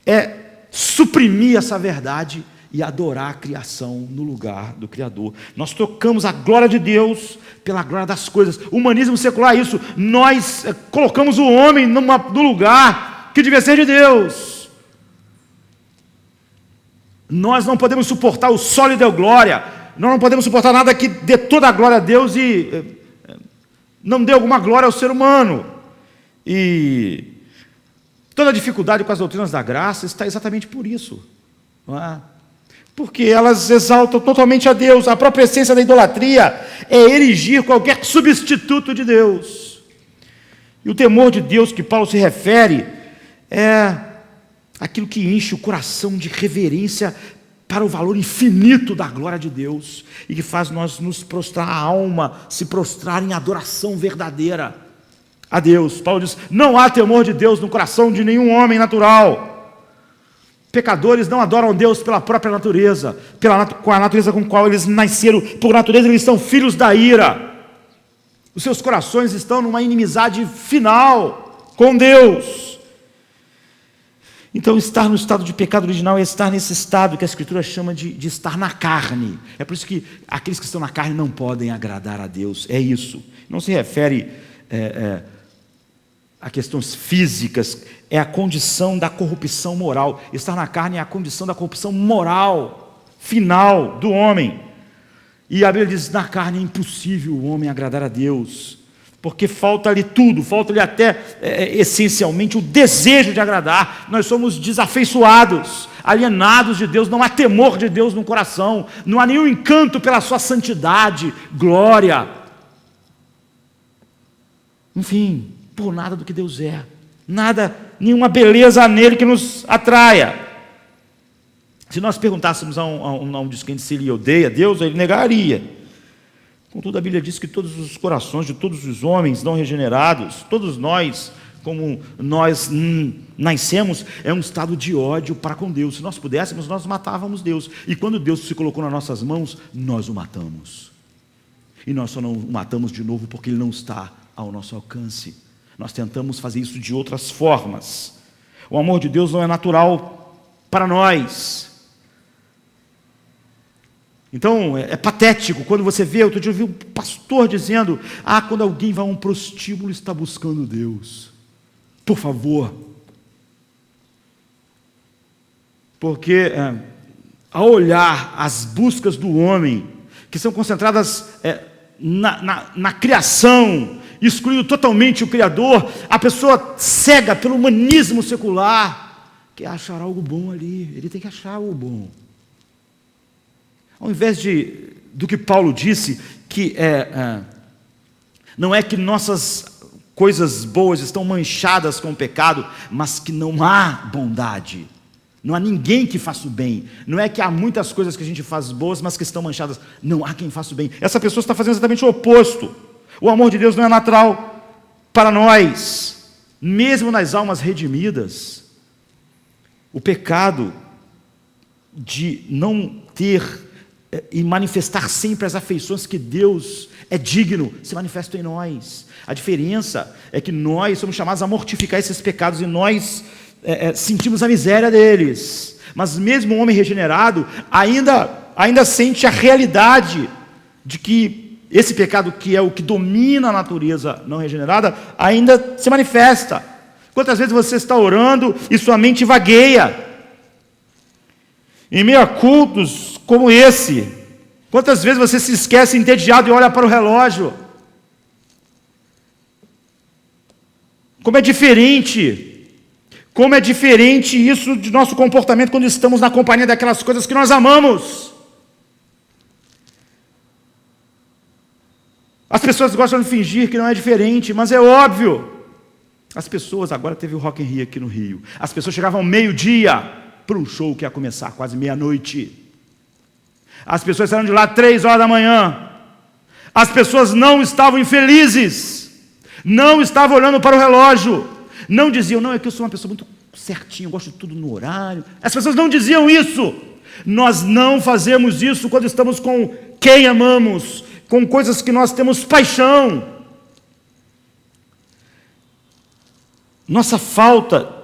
é suprimir essa verdade e adorar a criação no lugar do Criador. Nós trocamos a glória de Deus pela glória das coisas. O humanismo secular é isso. Nós colocamos o homem no lugar que devia ser de Deus. Nós não podemos suportar o sol lhe deu glória. Nós não podemos suportar nada que dê toda a glória a Deus e não dê alguma glória ao ser humano. E toda a dificuldade com as doutrinas da graça está exatamente por isso. Não é? Porque elas exaltam totalmente a Deus. A própria essência da idolatria é erigir qualquer substituto de Deus. E o temor de Deus que Paulo se refere é aquilo que enche o coração de reverência para o valor infinito da glória de Deus, e que faz nós nos prostrar, a alma se prostrar em adoração verdadeira a Deus. Paulo diz: não há temor de Deus no coração de nenhum homem natural. Pecadores não adoram Deus pela própria natureza, com a natureza com a qual eles nasceram. Por natureza eles são filhos da ira. Os seus corações estão numa inimizade final com Deus. Então, estar no estado de pecado original é estar nesse estado que a Escritura chama de estar na carne. É por isso que aqueles que estão na carne não podem agradar a Deus. É isso. Não se refere a questões físicas, é a condição da corrupção moral. Estar na carne é a condição da corrupção moral final do homem. E a Bíblia diz: na carne é impossível o homem agradar a Deus. Porque falta-lhe tudo, falta-lhe até, essencialmente, o desejo de agradar. Nós somos desafeiçoados, alienados de Deus, não há temor de Deus no coração, não há nenhum encanto pela sua santidade, glória. Enfim, por nada do que Deus é, nada, nenhuma beleza nele que nos atraia. Se nós perguntássemos a um descrente se ele odeia Deus, ele negaria. Contudo, a Bíblia diz que todos os corações de todos os homens não regenerados, todos nós, como nós nascemos, é um estado de ódio para com Deus. Se nós pudéssemos, nós matávamos Deus. E quando Deus se colocou nas nossas mãos, nós o matamos. E nós só não o matamos de novo porque ele não está ao nosso alcance. Nós tentamos fazer isso de outras formas. O amor de Deus não é natural para nós. Então, é patético quando você vê, outro dia eu vi um pastor dizendo: quando alguém vai a um prostíbulo, está buscando Deus. Por favor. Porque ao olhar as buscas do homem, que são concentradas na criação, excluindo totalmente o Criador, a pessoa cega pelo humanismo secular, quer achar algo bom ali, ele tem que achar algo bom. Ao invés do que Paulo disse, que não é que nossas coisas boas estão manchadas com o pecado, mas que não há bondade. Não há ninguém que faça o bem. Não é que há muitas coisas que a gente faz boas, mas que estão manchadas. Não há quem faça o bem. Essa pessoa está fazendo exatamente o oposto. O amor de Deus não é natural para nós. Mesmo nas almas redimidas, o pecado de não ter e manifestar sempre as afeições que Deus é digno, se manifesta em nós. A diferença é que nós somos chamados a mortificar esses pecados e nós sentimos a miséria deles. Mas mesmo o homem regenerado ainda sente a realidade de que esse pecado, que é o que domina a natureza não regenerada, ainda se manifesta. Quantas vezes você está orando e sua mente vagueia? Em meio a cultos como esse, quantas vezes você se esquece entediado e olha para o relógio? Como é diferente isso de nosso comportamento quando estamos na companhia daquelas coisas que nós amamos. As pessoas gostam de fingir que não é diferente, mas é óbvio. As pessoas, agora teve o Rock in Rio aqui no Rio, as pessoas chegavam meio-dia para um show que ia começar quase meia-noite. As pessoas saíram de lá 3h da manhã. As pessoas não estavam infelizes, não estavam olhando para o relógio, não diziam, não, é que eu sou uma pessoa muito certinha, eu gosto de tudo no horário. As pessoas não diziam isso. Nós não fazemos isso quando estamos com quem amamos, com coisas que nós temos paixão. Nossa falta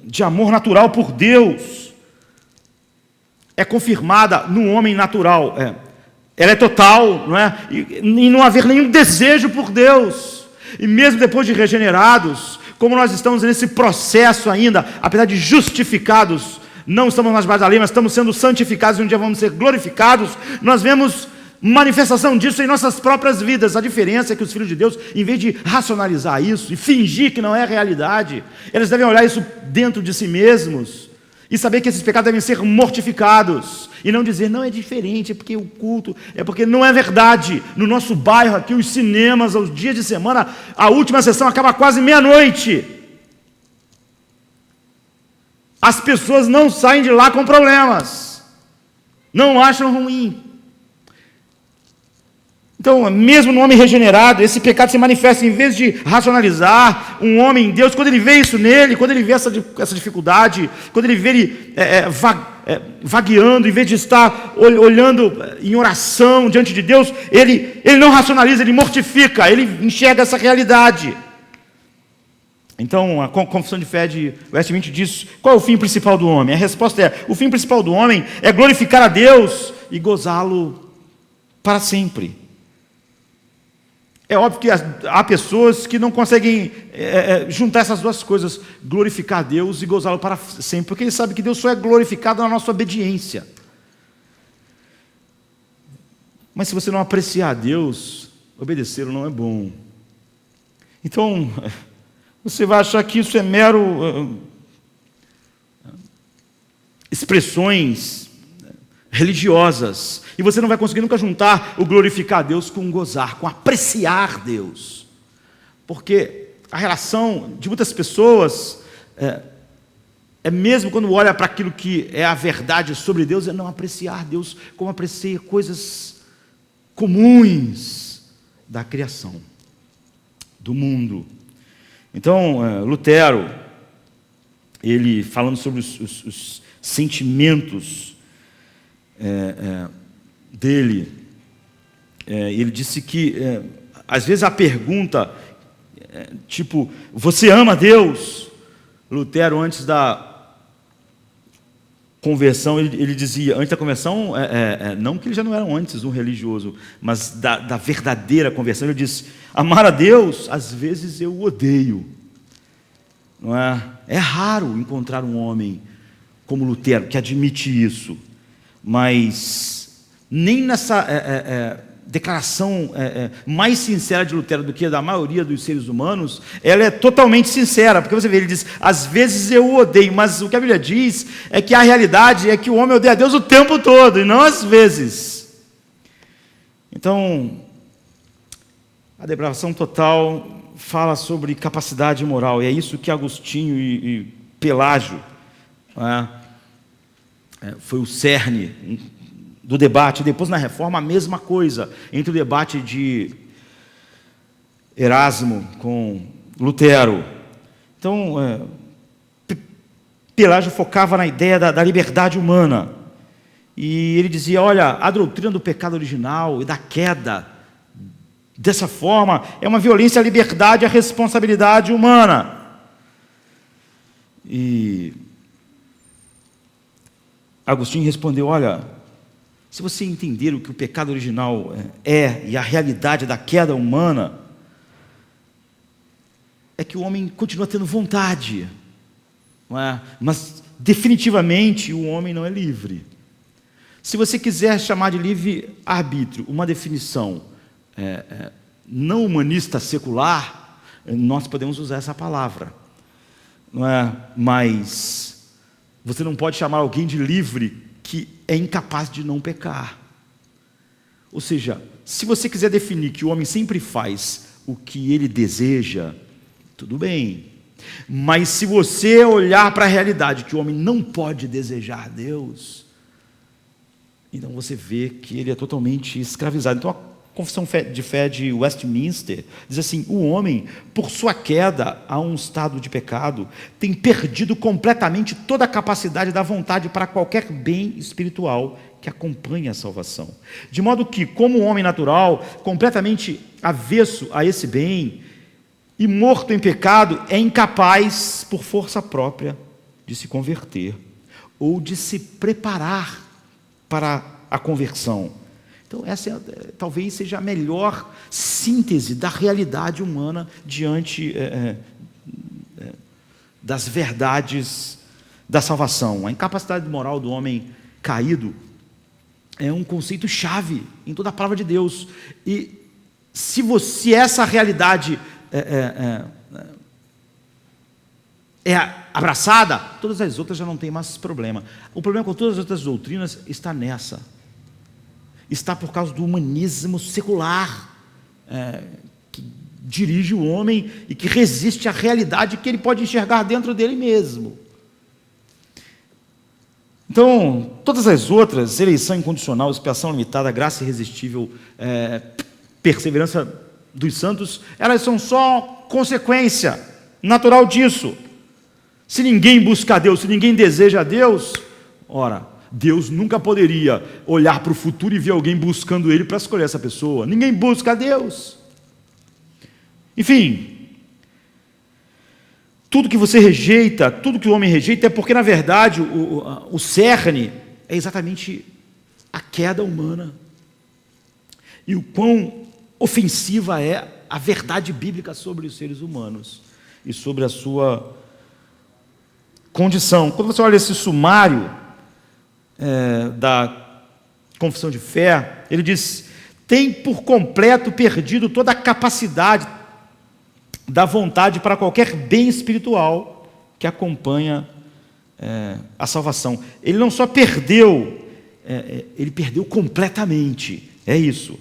de amor natural por Deus é confirmada no homem natural. Ela é total, não é? E não haver nenhum desejo por Deus. E mesmo depois de regenerados, como nós estamos nesse processo ainda, apesar de justificados, não estamos mais debaixo da lei, mas estamos sendo santificados e um dia vamos ser glorificados, nós vemos manifestação disso em nossas próprias vidas. A diferença é que os filhos de Deus, em vez de racionalizar isso e fingir que não é realidade, eles devem olhar isso dentro de si mesmos e saber que esses pecados devem ser mortificados e não dizer, não, é diferente, é porque o culto, é porque não é verdade. No nosso bairro aqui, os cinemas, aos dias de semana, a última sessão acaba quase meia-noite. As pessoas não saem de lá com problemas, não acham ruim. Então, mesmo no homem regenerado, esse pecado se manifesta, em vez de racionalizar um homem em Deus, quando ele vê isso nele, quando ele vê essa dificuldade, quando ele vê ele vagueando, em vez de estar olhando em oração diante de Deus, ele não racionaliza, ele mortifica, ele enxerga essa realidade. Então, a confissão de fé de Westminster diz, qual é o fim principal do homem? A resposta é, o fim principal do homem é glorificar a Deus e gozá-lo para sempre. É óbvio que há pessoas que não conseguem juntar essas duas coisas, glorificar a Deus e gozá-lo para sempre, porque eles sabem que Deus só é glorificado na nossa obediência. Mas se você não apreciar a Deus, obedecê-lo não é bom. Então, você vai achar que isso é mero expressões religiosas, e você não vai conseguir nunca juntar o glorificar a Deus com gozar, com apreciar Deus, porque a relação de muitas pessoas é mesmo quando olha para aquilo que é a verdade sobre Deus, é não apreciar Deus como aprecia coisas comuns da criação, do mundo. Então, Lutero, ele falando sobre os sentimentos dele, ele disse que às vezes a pergunta tipo, você ama Deus? Lutero, antes da conversão, ele dizia, antes da conversão, não que ele já não era antes um religioso, mas da verdadeira conversão, ele disse, amar a Deus, às vezes eu o odeio. Não é? É raro encontrar um homem como Lutero que admite isso. Mas nem nessa declaração mais sincera de Lutero do que a da maioria dos seres humanos, ela é totalmente sincera, porque você vê, ele diz, às vezes eu o odeio, mas o que a Bíblia diz é que a realidade é que o homem odeia a Deus o tempo todo, e não às vezes. Então, a depravação total fala sobre capacidade moral, e é isso que Agostinho e Pelágio, foi o cerne do debate. Depois, na Reforma, a mesma coisa, entre o debate de Erasmo com Lutero. Então, Pelágio focava na ideia da liberdade humana, e ele dizia, olha, a doutrina do pecado original e da queda, dessa forma, é uma violência à liberdade e à responsabilidade humana. E Agostinho respondeu, olha, se você entender o que o pecado original é e a realidade da queda humana, é que o homem continua tendo vontade, não é? Mas definitivamente o homem não é livre. Se você quiser chamar de livre-arbítrio uma definição não humanista secular, nós podemos usar essa palavra, não é? Mas você não pode chamar alguém de livre que é incapaz de não pecar. Ou seja, se você quiser definir que o homem sempre faz o que ele deseja, tudo bem. Mas se você olhar para a realidade que o homem não pode desejar Deus, então você vê que ele é totalmente escravizado. Então a Confissão de Fé de Westminster diz assim, o homem, por sua queda a um estado de pecado, tem perdido completamente toda a capacidade da vontade para qualquer bem espiritual que acompanha a salvação. De modo que, como um homem natural, completamente avesso a esse bem, e morto em pecado, é incapaz, por força própria, de se converter, ou de se preparar para a conversão. Então, essa talvez seja a melhor síntese da realidade humana diante das verdades da salvação. A incapacidade moral do homem caído é um conceito chave em toda a palavra de Deus. E se essa realidade é abraçada, todas as outras já não têm mais problema. O problema com todas as outras doutrinas está nessa. Está por causa do humanismo secular, que dirige o homem e que resiste à realidade que ele pode enxergar dentro dele mesmo. Então, todas as outras, eleição incondicional, expiação limitada, graça irresistível, perseverança dos santos, elas são só consequência natural disso. Se ninguém busca a Deus, se ninguém deseja a Deus, ora, Deus nunca poderia olhar para o futuro e ver alguém buscando Ele para escolher essa pessoa. Ninguém busca a Deus. Enfim, tudo que você rejeita, tudo que o homem rejeita, é porque, na verdade, o cerne é exatamente a queda humana. E o quão ofensiva é a verdade bíblica sobre os seres humanos e sobre a sua condição. Quando você olha esse sumário da Confissão de Fé, ele diz, tem por completo perdido toda a capacidade da vontade para qualquer bem espiritual que acompanha a salvação. Ele não só perdeu, ele perdeu completamente, é isso,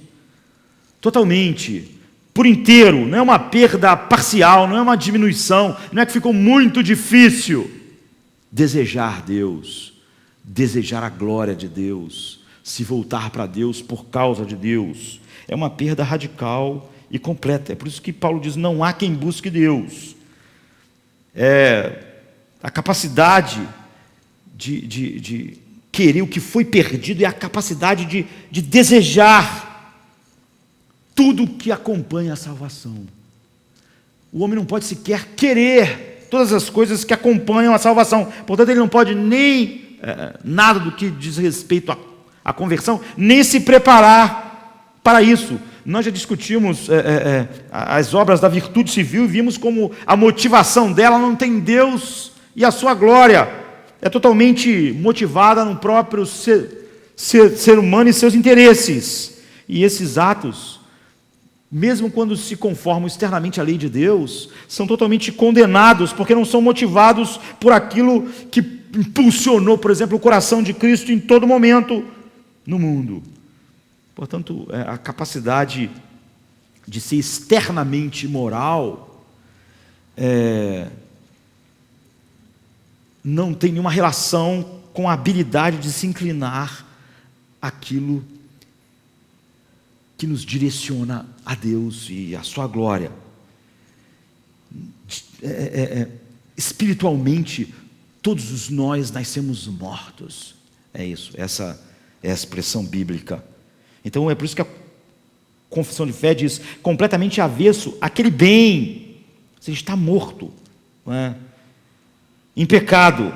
totalmente, por inteiro. Não é uma perda parcial, não é uma diminuição, não é que ficou muito difícil desejar Deus, desejar a glória de Deus, se voltar para Deus por causa de Deus. É uma perda radical e completa. É por isso que Paulo diz, não há quem busque Deus. A capacidade de querer o que foi perdido, e a capacidade de desejar tudo que acompanha a salvação. O homem não pode sequer querer todas as coisas que acompanham a salvação. Portanto, ele não pode nem nada do que diz respeito à conversão, nem se preparar para isso. Nós já discutimos as obras da virtude civil e vimos como a motivação dela não tem Deus e a sua glória. É totalmente motivada no próprio ser humano e seus interesses. E esses atos, mesmo quando se conformam externamente à lei de Deus, são totalmente condenados, porque não são motivados por aquilo que impulsionou, por exemplo, o coração de Cristo em todo momento no mundo. Portanto, a capacidade de ser externamente moral não tem nenhuma relação com a habilidade de se inclinar àquilo que nos direciona a Deus e a sua glória. Espiritualmente, todos nós nascemos mortos. É isso, essa é a expressão bíblica. Então é por isso que a confissão de fé diz, completamente avesso àquele bem. Você está morto, não é? Em pecado.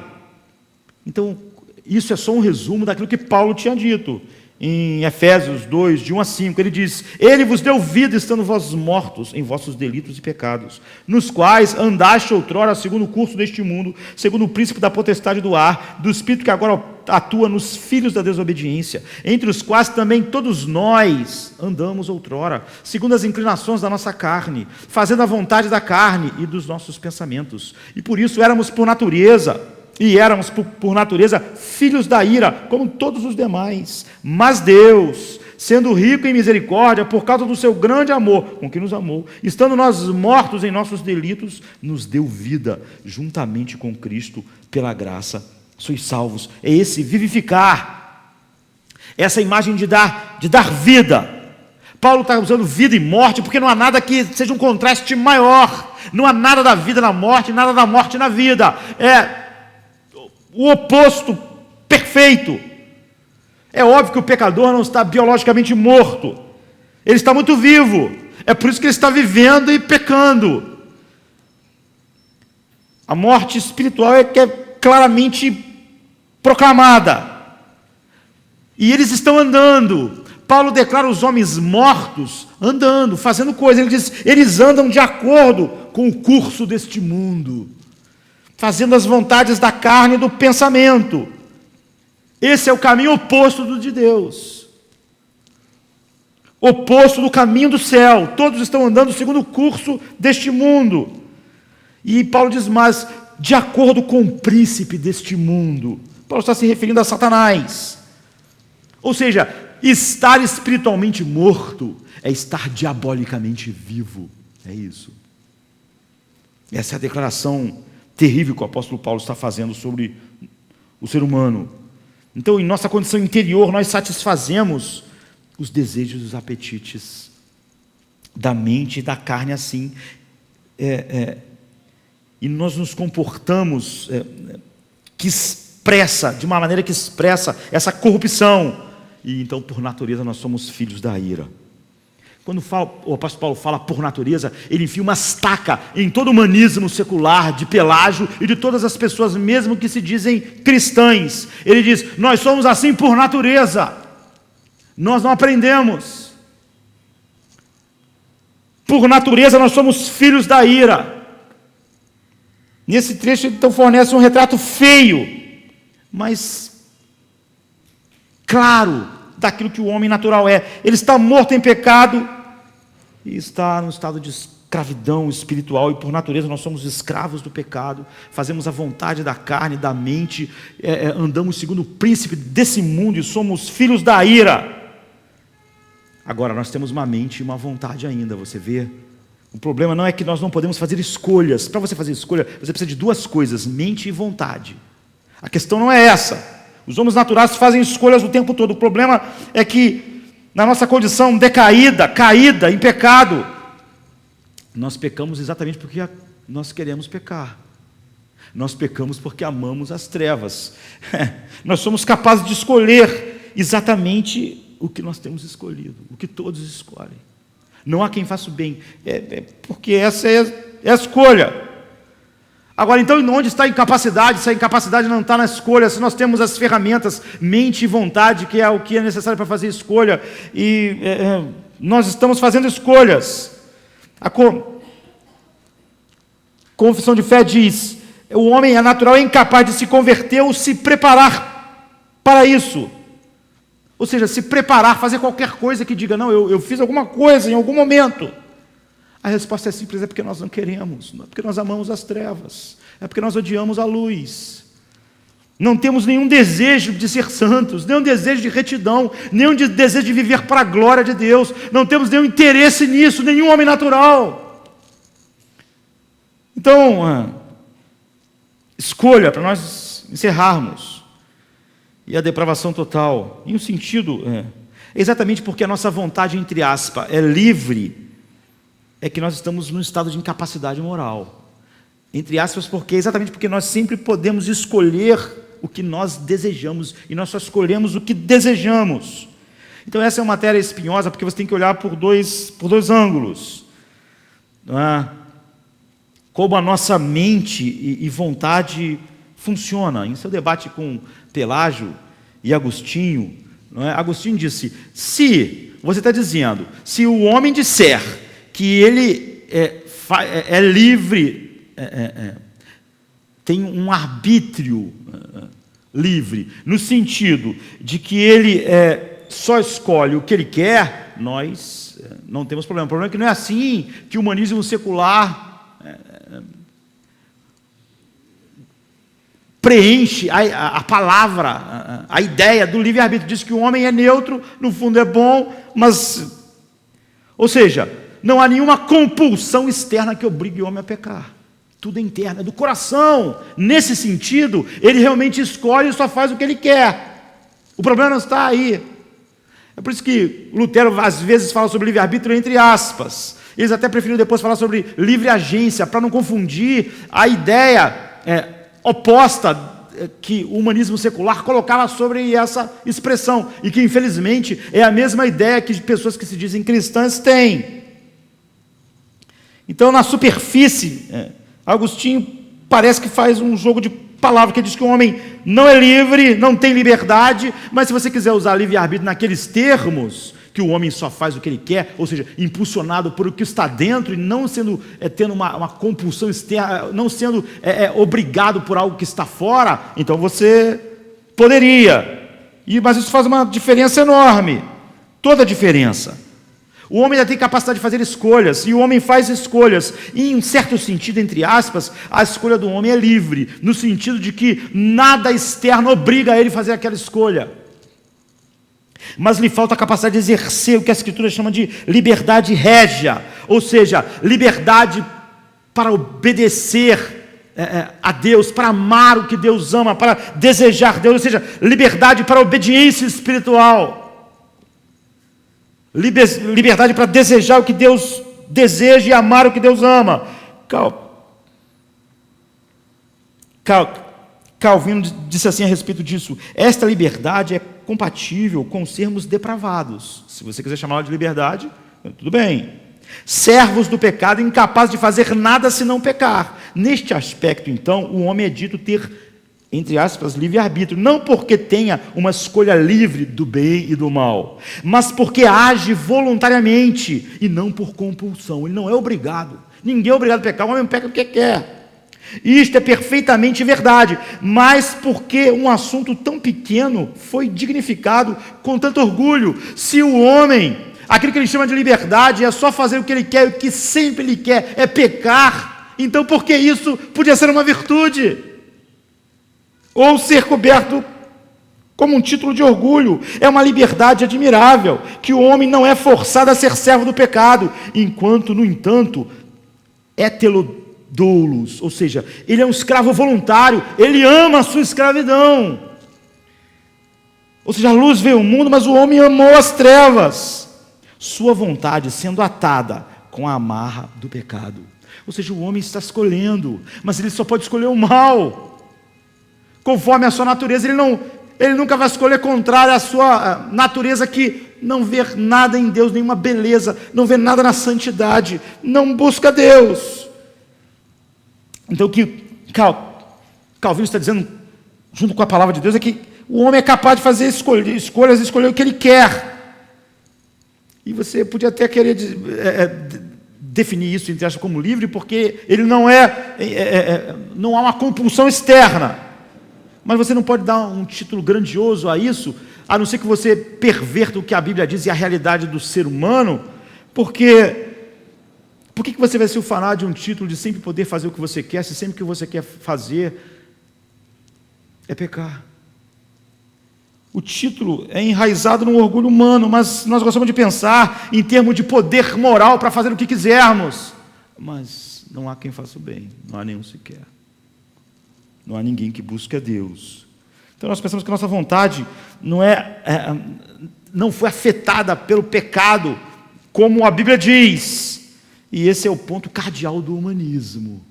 Então, isso é só um resumo daquilo que Paulo tinha dito. Em Efésios 2, de 1 a 5, ele diz, ele vos deu vida estando vós mortos em vossos delitos e pecados, nos quais andaste outrora segundo o curso deste mundo, segundo o príncipe da potestade do ar, do espírito que agora atua nos filhos da desobediência, entre os quais também todos nós andamos outrora, segundo as inclinações da nossa carne, fazendo a vontade da carne e dos nossos pensamentos. E por isso éramos por natureza filhos da ira, como todos os demais. Mas Deus, sendo rico em misericórdia, por causa do seu grande amor com que nos amou, estando nós mortos em nossos delitos, nos deu vida juntamente com Cristo, pela graça sois salvos. É esse vivificar, essa imagem de dar vida. Paulo está usando vida e morte porque não há nada que seja um contraste maior. Não há nada da vida na morte, nada da morte na vida. É o oposto perfeito. É óbvio que o pecador não está biologicamente morto. Ele está muito vivo. É por isso que ele está vivendo e pecando. A morte espiritual é que é claramente proclamada. E eles estão andando. Paulo declara os homens mortos andando, fazendo coisas. Ele diz, eles andam de acordo com o curso deste mundo, fazendo as vontades da carne e do pensamento. Esse é o caminho oposto do de Deus, oposto do caminho do céu. Todos estão andando segundo o curso deste mundo. E Paulo diz mais, de acordo com o príncipe deste mundo. Paulo está se referindo a Satanás. Ou seja, estar espiritualmente morto é estar diabolicamente vivo. É isso. Essa é a declaração terrível que o apóstolo Paulo está fazendo sobre o ser humano. Então, em nossa condição interior, nós satisfazemos os desejos e os apetites da mente e da carne assim. E nós nos comportamos de uma maneira que expressa essa corrupção. E então, por natureza, nós somos filhos da ira. Quando o apóstolo Paulo fala por natureza, ele enfia uma estaca em todo o humanismo secular de Pelágio e de todas as pessoas, mesmo que se dizem cristãs. Ele diz, nós somos assim por natureza. Nós não aprendemos. Por natureza, nós somos filhos da ira. Nesse trecho, então, fornece um retrato feio, mas claro, daquilo que o homem natural é. Ele está morto em pecado e está no estado de escravidão espiritual, e por natureza nós somos escravos do pecado, fazemos a vontade da carne, da mente, andamos segundo o príncipe desse mundo e somos filhos da ira. Agora, nós temos uma mente e uma vontade ainda, você vê? O problema não é que nós não podemos fazer escolhas. Para você fazer escolha, você precisa de duas coisas, mente e vontade. A questão não é essa. Os homens naturais fazem escolhas o tempo todo. O problema é que, na nossa condição decaída, caída, em pecado, nós pecamos exatamente porque nós queremos pecar. Nós pecamos porque amamos as trevas. Nós somos capazes de escolher exatamente o que nós temos escolhido, o que todos escolhem. Não há quem faça o bem, porque essa é a escolha. Agora, então, onde está a incapacidade? Se a incapacidade não está na escolha, se nós temos as ferramentas, mente e vontade, que é o que é necessário para fazer escolha, e nós estamos fazendo escolhas. A confissão de fé diz, o homem natural é incapaz de se converter ou se preparar para isso. Ou seja, se preparar, fazer qualquer coisa que diga, não, eu fiz alguma coisa em algum momento. A resposta é simples, é porque nós não queremos, não é porque nós amamos as trevas, é porque nós odiamos a luz. Não temos nenhum desejo de ser santos, nenhum desejo de retidão, nenhum desejo de viver para a glória de Deus, não temos nenhum interesse nisso, nenhum homem natural. Então, escolha, para nós encerrarmos, e a depravação total, em um sentido, exatamente porque a nossa vontade, entre aspas, é livre, é que nós estamos num estado de incapacidade moral. Entre aspas, exatamente porque nós sempre podemos escolher o que nós desejamos, e nós só escolhemos o que desejamos. Então essa é uma matéria espinhosa, porque você tem que olhar por dois ângulos. Não é? Como a nossa mente e vontade funciona. Em seu debate com Pelágio e Agostinho, não é? Agostinho disse, se você está dizendo, se o homem disser que ele é livre, tem um arbítrio livre, no sentido de que ele só escolhe o que ele quer, nós não temos problema. O problema é que não é assim que o humanismo secular preenche a palavra, a ideia do livre-arbítrio. Diz que o homem é neutro, no fundo é bom, mas, ou seja, não há nenhuma compulsão externa que obrigue o homem a pecar. Tudo é interno, é do coração. Nesse sentido, ele realmente escolhe e só faz o que ele quer. O problema não está aí. É por isso que Lutero às vezes fala sobre livre-arbítrio entre aspas. Eles até preferiram depois falar sobre livre agência, para não confundir a ideia oposta que o humanismo secular colocava sobre essa expressão, e que infelizmente é a mesma ideia que pessoas que se dizem cristãs têm. Então, na superfície, Agostinho parece que faz um jogo de palavras, que diz que o homem não é livre, não tem liberdade, mas se você quiser usar livre-arbítrio naqueles termos, que o homem só faz o que ele quer, ou seja, impulsionado por o que está dentro, e não sendo, tendo uma compulsão externa, não sendo obrigado por algo que está fora, então você poderia. Mas isso faz uma diferença enorme, toda a diferença. O homem ainda tem capacidade de fazer escolhas, e o homem faz escolhas, e em um certo sentido, entre aspas, a escolha do homem é livre, no sentido de que nada externo obriga ele a fazer aquela escolha. Mas lhe falta a capacidade de exercer o que a Escritura chama de liberdade régia, ou seja, liberdade para obedecer a Deus, para amar o que Deus ama, para desejar Deus, ou seja, liberdade para a obediência espiritual. Liberdade para desejar o que Deus deseja e amar o que Deus ama. Calvino disse assim a respeito disso: esta liberdade é compatível com sermos depravados. Se você quiser chamá-la de liberdade, tudo bem. Servos do pecado, incapazes de fazer nada senão pecar. Neste aspecto, então, o homem é dito ter, entre aspas, livre-arbítrio, não porque tenha uma escolha livre do bem e do mal, mas porque age voluntariamente e não por compulsão. Ele não é obrigado. Ninguém é obrigado a pecar, o homem peca porque quer. Isto é perfeitamente verdade, mas porque um assunto tão pequeno foi dignificado com tanto orgulho? Se o homem, aquilo que ele chama de liberdade, é só fazer o que ele quer, o que sempre ele quer é pecar, então por que isso podia ser uma virtude? Ou ser coberto como um título de orgulho? É uma liberdade admirável, que o homem não é forçado a ser servo do pecado, enquanto, no entanto, é doulos, ou seja, ele é um escravo voluntário, ele ama a sua escravidão. Ou seja, a luz veio ao mundo, mas o homem amou as trevas, sua vontade sendo atada com a amarra do pecado. Ou seja, o homem está escolhendo, mas ele só pode escolher o mal, conforme a sua natureza. Ele nunca vai escolher contrário à sua natureza, que não vê nada em Deus, nenhuma beleza, não vê nada na santidade, não busca Deus. Então o que Calvino está dizendo, junto com a palavra de Deus, é que o homem é capaz de fazer escolhas, escolher o que ele quer. E você podia até querer definir isso, entre aspas, como livre, porque ele não há uma compulsão externa. Mas você não pode dar um título grandioso a isso, a não ser que você perverta o que a Bíblia diz e a realidade do ser humano, porque por que você vai se ufanar de um título de sempre poder fazer o que você quer, se sempre o que você quer fazer é pecar? O título é enraizado no orgulho humano, mas nós gostamos de pensar em termos de poder moral para fazer o que quisermos. Mas não há quem faça o bem, não há nenhum sequer. Não há ninguém que busque a Deus. Então nós pensamos que a nossa vontade não foi afetada pelo pecado, como a Bíblia diz. E esse é o ponto cardeal do humanismo.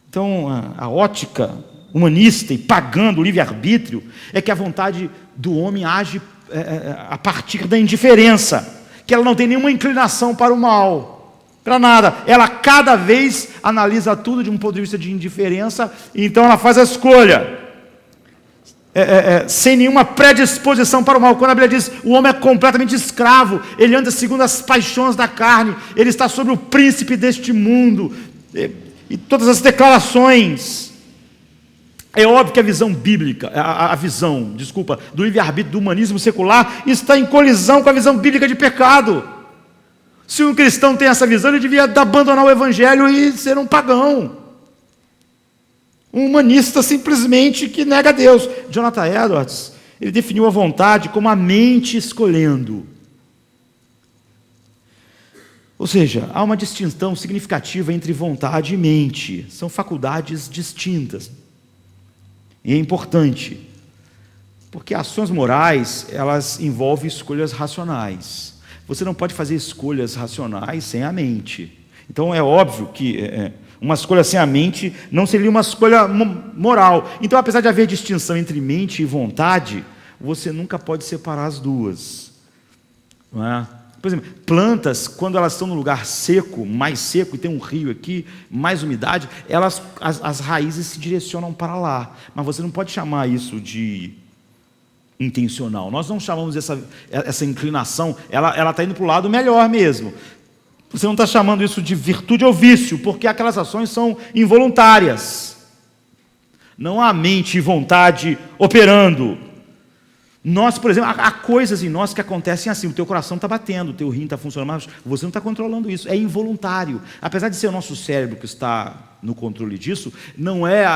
Então a ótica humanista e pagã do livre-arbítrio é que a vontade do homem age a partir da indiferença, que ela não tem nenhuma inclinação para o mal, para nada. Ela cada vez analisa tudo de um ponto de vista de indiferença, e então ela faz a escolha, sem nenhuma predisposição para o mal. Quando a Bíblia diz o homem é completamente escravo, ele anda segundo as paixões da carne, ele está sobre o príncipe deste mundo, e todas as declarações. É óbvio que a visão bíblica, do livre-arbítrio do humanismo secular está em colisão com a visão bíblica de pecado. Se um cristão tem essa visão, ele devia abandonar o evangelho e ser um pagão. Um humanista simplesmente que nega a Deus. Jonathan Edwards, ele definiu a vontade como a mente escolhendo. Ou seja, há uma distinção significativa entre vontade e mente. São faculdades distintas. E é importante, porque ações morais, elas envolvem escolhas racionais. Você não pode fazer escolhas racionais sem a mente. Então é óbvio que uma escolha sem a mente não seria uma escolha moral. Então, apesar de haver distinção entre mente e vontade, você nunca pode separar as duas. Não é? Por exemplo, plantas, quando elas estão num lugar seco, mais seco, e tem um rio aqui, mais umidade, as raízes se direcionam para lá. Mas você não pode chamar isso de intencional. Nós não chamamos essa inclinação, ela está indo para o lado melhor mesmo. Você não está chamando isso de virtude ou vício, porque aquelas ações são involuntárias. Não há mente e vontade operando. Nós, por exemplo, há coisas em nós que acontecem assim, o teu coração está batendo, o teu rim está funcionando, mas você não está controlando isso, é involuntário. Apesar de ser o nosso cérebro que está no controle disso, não é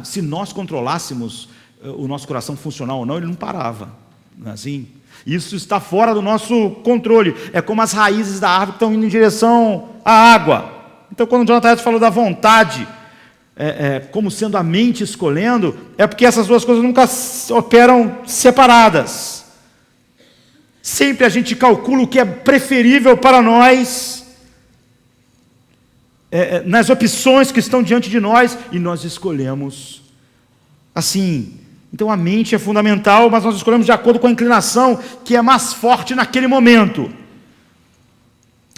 se nós controlássemos o nosso coração funcionar ou não, ele não parava. Não é assim? Isso está fora do nosso controle. É como as raízes da árvore que estão indo em direção à água. Então, quando o Jonathan Edwards falou da vontade, como sendo a mente escolhendo, é porque essas duas coisas nunca operam separadas. Sempre a gente calcula o que é preferível para nós, nas opções que estão diante de nós, e nós escolhemos assim. Então a mente é fundamental, mas nós escolhemos de acordo com a inclinação que é mais forte naquele momento.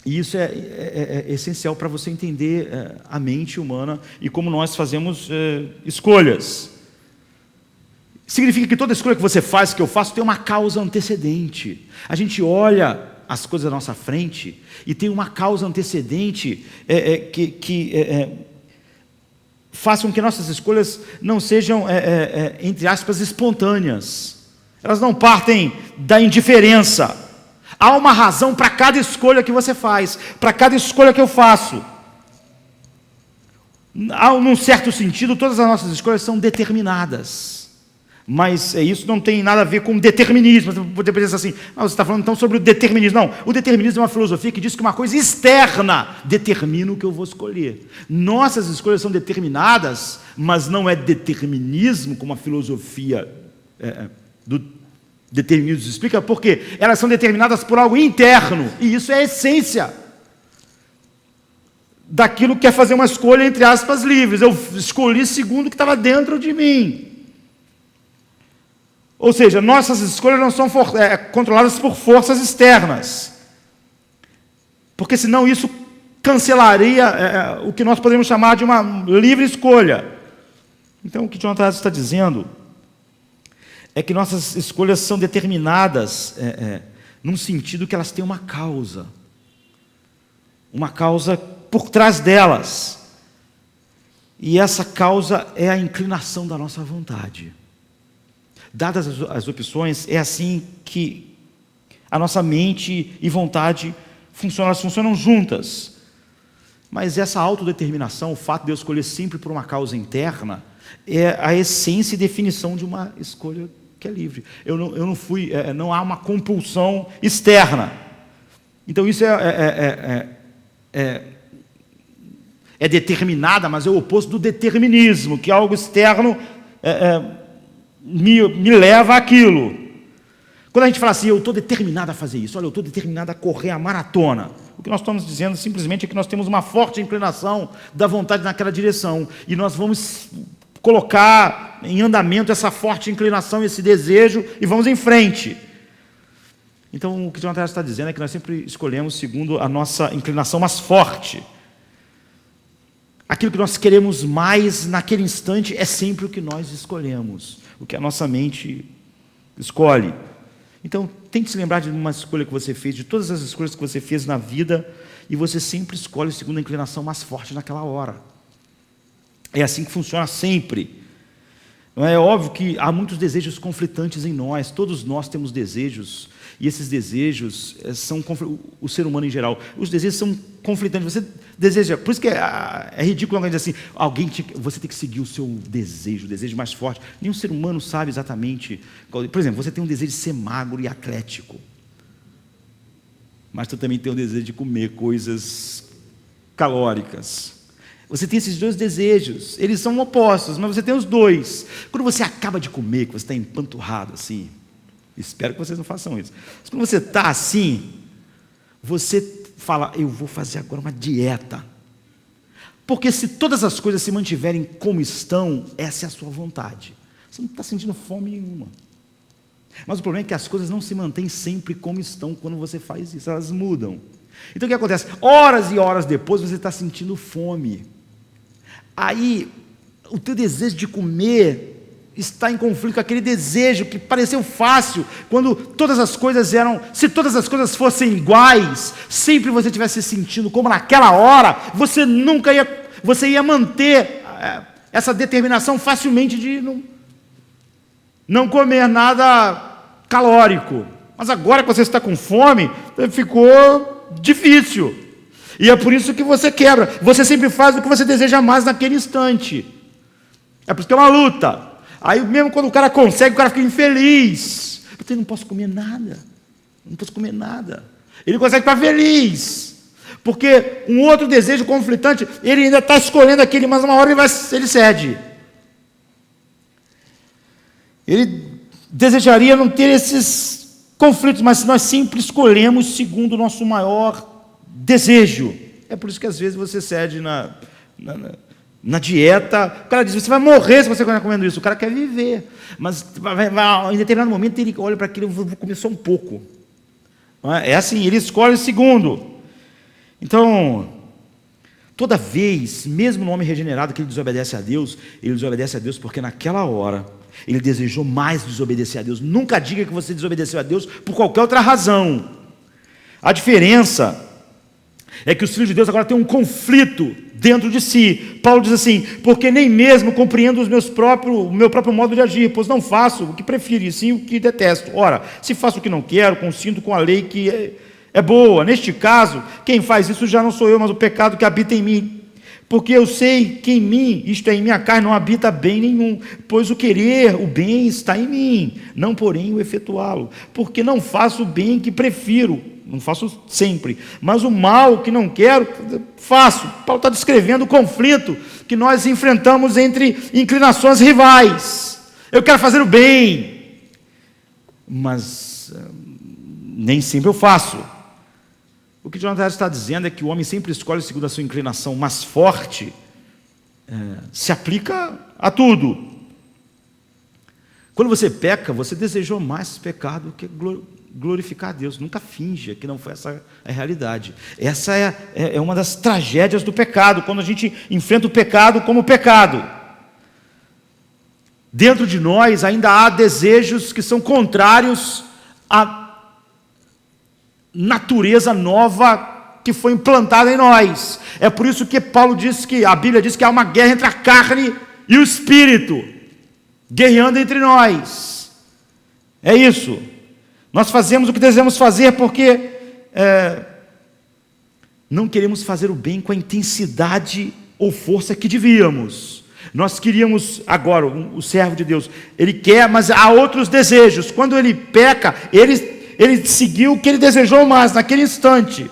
E isso é essencial para você entender a mente humana e como nós fazemos escolhas. Significa que toda escolha que você faz, que eu faço, tem uma causa antecedente. A gente olha as coisas à nossa frente e tem uma causa antecedente que faz com que nossas escolhas não sejam, entre aspas, espontâneas. Elas não partem da indiferença. Há uma razão para cada escolha que você faz, para cada escolha que eu faço. Num certo sentido, todas as nossas escolhas são determinadas. Mas isso não tem nada a ver com determinismo. Você pode pensar assim, você está falando então sobre o determinismo. Não, o determinismo é uma filosofia que diz que uma coisa externa determina o que eu vou escolher. Nossas escolhas são determinadas, mas não é determinismo como a filosofia do determinismo explica, porque elas são determinadas por algo interno, e isso é a essência daquilo que é fazer uma escolha, entre aspas, livres. Eu escolhi segundo o que estava dentro de mim. Ou seja, nossas escolhas não são controladas por forças externas, porque senão isso cancelaria o que nós poderíamos chamar de uma livre escolha. Então, o que Jonathan está dizendo é que nossas escolhas são determinadas num sentido que elas têm uma causa por trás delas, e essa causa é a inclinação da nossa vontade. Dadas as opções, é assim que a nossa mente e vontade elas funcionam juntas. Mas essa autodeterminação, o fato de eu escolher sempre por uma causa interna, é a essência e definição de uma escolha que é livre. Não há uma compulsão externa. Então isso é determinada, mas é o oposto do determinismo, que é algo externo me leva àquilo. Quando a gente fala assim, eu estou determinado a fazer isso, olha, eu estou determinado a correr a maratona, o que nós estamos dizendo simplesmente é que nós temos uma forte inclinação da vontade naquela direção, e nós vamos colocar em andamento essa forte inclinação, esse desejo, e vamos em frente. Então, o que Jonathan está dizendo é que nós sempre escolhemos segundo a nossa inclinação mais forte. Aquilo que nós queremos mais naquele instante é sempre o que nós escolhemos, o que a nossa mente escolhe. Então, tente se lembrar de uma escolha que você fez, de todas as escolhas que você fez na vida, e você sempre escolhe segundo a inclinação mais forte naquela hora. É assim que funciona sempre. Não é óbvio que há muitos desejos conflitantes em nós, todos nós temos desejos, e esses desejos são o ser humano em geral. Os desejos são conflitantes. Você deseja, por isso que é ridículo alguém dizer assim, você tem que seguir o seu desejo, o desejo mais forte. Nenhum ser humano sabe exatamente. Por exemplo, você tem um desejo de ser magro e atlético, mas tu também tem o desejo de comer coisas calóricas. Você tem esses dois desejos, eles são opostos, mas você tem os dois. Quando você acaba de comer, que você está empanturrado assim, espero que vocês não façam isso, mas quando você está assim, você fala, eu vou fazer agora uma dieta, porque se todas as coisas se mantiverem como estão, essa é a sua vontade, você não está sentindo fome nenhuma, mas o problema é que as coisas não se mantêm sempre como estão quando você faz isso, elas mudam. Então o que acontece? Horas e horas depois você está sentindo fome, aí o teu desejo de comer está em conflito com aquele desejo que pareceu fácil, quando todas as coisas se todas as coisas fossem iguais, sempre você estivesse se sentindo como naquela hora, você ia manter essa determinação facilmente de não comer nada calórico, mas agora que você está com fome, ficou difícil, e é por isso que você quebra, você sempre faz o que você deseja mais naquele instante, é por isso que é uma luta. Aí mesmo quando o cara consegue, o cara fica infeliz. Eu não posso comer nada. Não posso comer nada. Ele consegue ficar feliz. Porque um outro desejo conflitante, ele ainda está escolhendo aquele, mas uma hora ele cede. Ele desejaria não ter esses conflitos, mas nós sempre escolhemos segundo o nosso maior desejo. É por isso que às vezes você cede na dieta, o cara diz, você vai morrer se você continuar comendo isso. O cara quer viver, mas em determinado momento ele olha para aquilo, eu vou comer só um pouco. É assim, ele escolhe o segundo. Então, toda vez, mesmo no homem regenerado que ele desobedece a Deus porque naquela hora ele desejou mais desobedecer a Deus. Nunca diga que você desobedeceu a Deus por qualquer outra razão. A diferença é que os filhos de Deus agora têm um conflito dentro de si. Paulo diz assim, porque nem mesmo compreendo o meu próprio modo de agir, pois não faço o que prefiro, e sim o que detesto. Ora, se faço o que não quero, consinto com a lei que é boa. Neste caso, quem faz isso já não sou eu, mas o pecado que habita em mim. Porque eu sei que em mim, isto é, em minha carne, não habita bem nenhum, pois o querer, o bem está em mim, não porém o efetuá-lo. Porque não faço o bem que prefiro, não faço sempre, mas o mal que não quero, faço. Paulo está descrevendo o conflito que nós enfrentamos entre inclinações rivais. Eu quero fazer o bem, mas nem sempre eu faço. O que Jonathan está dizendo é que o homem sempre escolhe segundo a sua inclinação mais forte, se aplica a tudo. Quando você peca, você desejou mais pecado que glorificar a Deus. Nunca finja que não foi essa a realidade. Essa é uma das tragédias do pecado, quando a gente enfrenta o pecado como pecado. Dentro de nós ainda há desejos que são contrários à natureza nova que foi implantada em nós. É por isso que a Bíblia diz que há uma guerra entre a carne e o espírito, guerreando entre nós. É isso. Nós fazemos o que desejamos fazer porque não queremos fazer o bem com a intensidade ou força que devíamos. Nós queríamos, agora, o servo de Deus, ele quer, mas há outros desejos. Quando ele peca, ele seguiu o que ele desejou mais, naquele instante.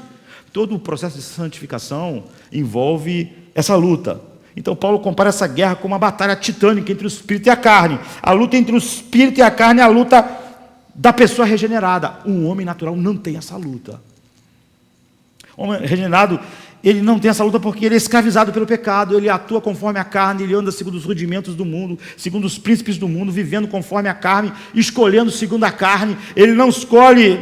Todo o processo de santificação envolve essa luta. Então Paulo compara essa guerra com uma batalha titânica entre o espírito e a carne. A luta entre o espírito e a carne é a luta da pessoa regenerada. Um homem natural não tem essa luta. O homem regenerado, ele não tem essa luta porque ele é escravizado pelo pecado, ele atua conforme a carne, ele anda segundo os rudimentos do mundo, segundo os príncipes do mundo, vivendo conforme a carne, escolhendo segundo a carne. Ele não escolhe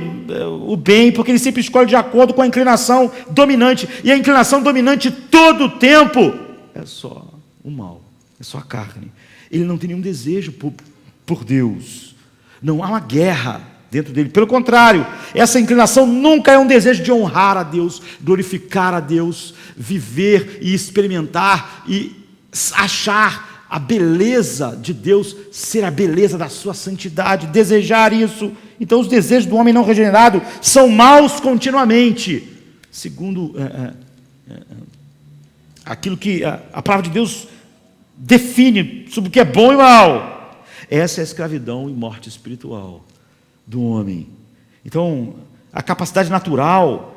o bem, porque ele sempre escolhe de acordo com a inclinação dominante, e a inclinação dominante todo o tempo é só o mal, é só a carne. Ele não tem nenhum desejo por Deus, não há uma guerra dentro dele. Pelo contrário, essa inclinação nunca é um desejo de honrar a Deus, glorificar a Deus, viver e experimentar e achar a beleza de Deus ser a beleza da sua santidade, desejar isso. Então os desejos do homem não regenerado são maus continuamente, segundo aquilo que a palavra de Deus define sobre o que é bom e mal. Essa é a escravidão e morte espiritual do homem. Então, a capacidade natural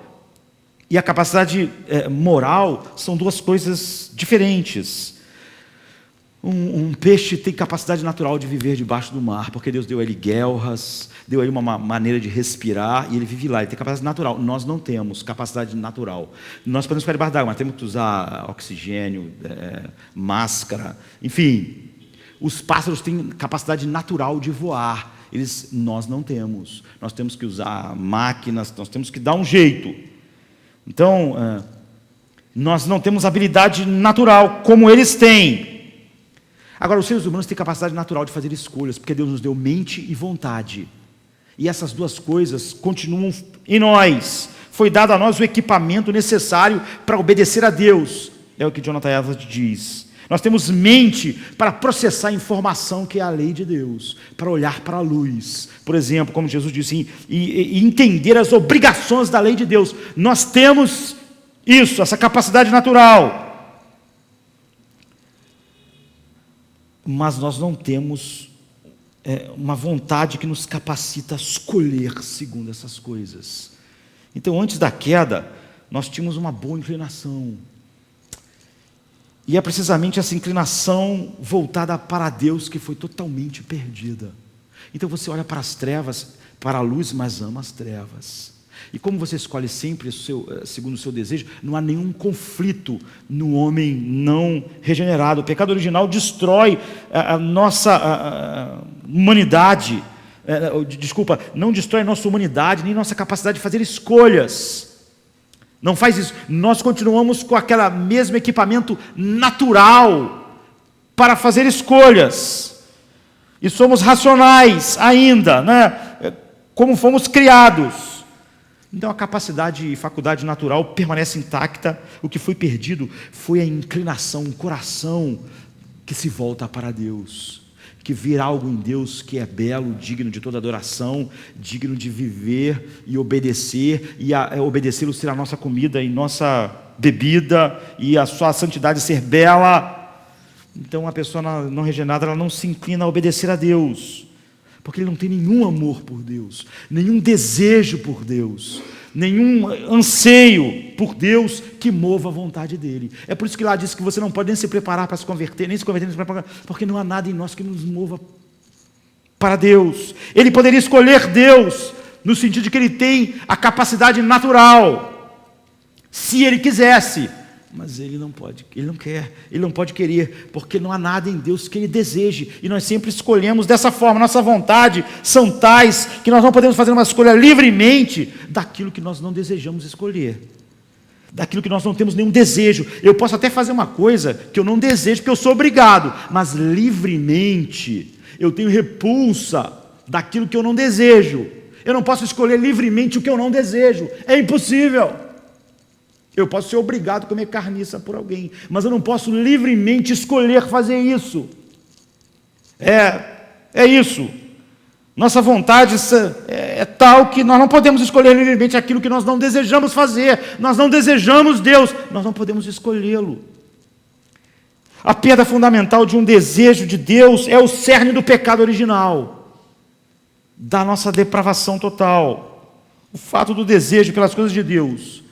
e a capacidade moral são duas coisas diferentes. Um peixe tem capacidade natural de viver debaixo do mar, porque Deus deu a ele guelras, deu a ele uma maneira de respirar, e ele vive lá, ele tem capacidade natural. Nós não temos capacidade natural. Nós podemos ficar debaixo d'água, mas temos que usar oxigênio, máscara, enfim. Os pássaros têm capacidade natural de voar. Nós não temos. Nós temos que usar máquinas, nós temos que dar um jeito. Então, nós não temos habilidade natural como eles têm. Agora, os seres humanos têm capacidade natural de fazer escolhas, porque Deus nos deu mente e vontade. E essas duas coisas continuam em nós. Foi dado a nós o equipamento necessário para obedecer a Deus. É o que Jonathan Edwards diz. Nós temos mente para processar a informação que é a lei de Deus, para olhar para a luz, por exemplo, como Jesus disse, e entender as obrigações da lei de Deus. Nós temos isso, essa capacidade natural, mas nós não temos uma vontade que nos capacita a escolher segundo essas coisas. Então, antes da queda, nós tínhamos uma boa inclinação. E é precisamente essa inclinação voltada para Deus que foi totalmente perdida. Então você olha para as trevas, para a luz, mas ama as trevas. E como você escolhe sempre segundo o seu desejo, não há nenhum conflito no homem não regenerado. O pecado original destrói a nossa humanidade. Não destrói a nossa humanidade, nem nossa capacidade de fazer escolhas. Não faz isso. Nós continuamos com aquele mesmo equipamento natural para fazer escolhas. E somos racionais ainda, né? Como fomos criados. Então a capacidade e faculdade natural permanece intacta. O que foi perdido foi a inclinação, o coração que se volta para Deus, que vê algo em Deus que é belo, digno de toda adoração, digno de viver e obedecer, e obedecê-lo ser a nossa comida e nossa bebida, e a sua santidade ser bela. Então a pessoa não regenerada, ela não se inclina a obedecer a Deus, porque ele não tem nenhum amor por Deus, nenhum desejo por Deus, nenhum anseio por Deus que mova a vontade dele. É por isso que lá diz que você não pode nem se preparar para se converter, nem se converter, nem se preparar, porque não há nada em nós que nos mova para Deus. Ele poderia escolher Deus, no sentido de que ele tem a capacidade natural, se ele quisesse, mas ele não pode, ele não quer, ele não pode querer, porque não há nada em Deus que ele deseje, e nós sempre escolhemos dessa forma. Nossa vontade são tais que nós não podemos fazer uma escolha livremente daquilo que nós não desejamos escolher, daquilo que nós não temos nenhum desejo. Eu posso até fazer uma coisa que eu não desejo, porque eu sou obrigado, mas livremente eu tenho repulsa daquilo que eu não desejo. Eu não posso escolher livremente o que eu não desejo, é impossível. Eu posso ser obrigado a comer carniça por alguém, mas eu não posso livremente escolher fazer isso. É isso. Nossa vontade é tal que nós não podemos escolher livremente aquilo que nós não desejamos fazer. Nós não desejamos Deus, nós não podemos escolhê-lo. A perda fundamental de um desejo de Deus é o cerne do pecado original, da nossa depravação total. O fato do desejo pelas coisas de Deus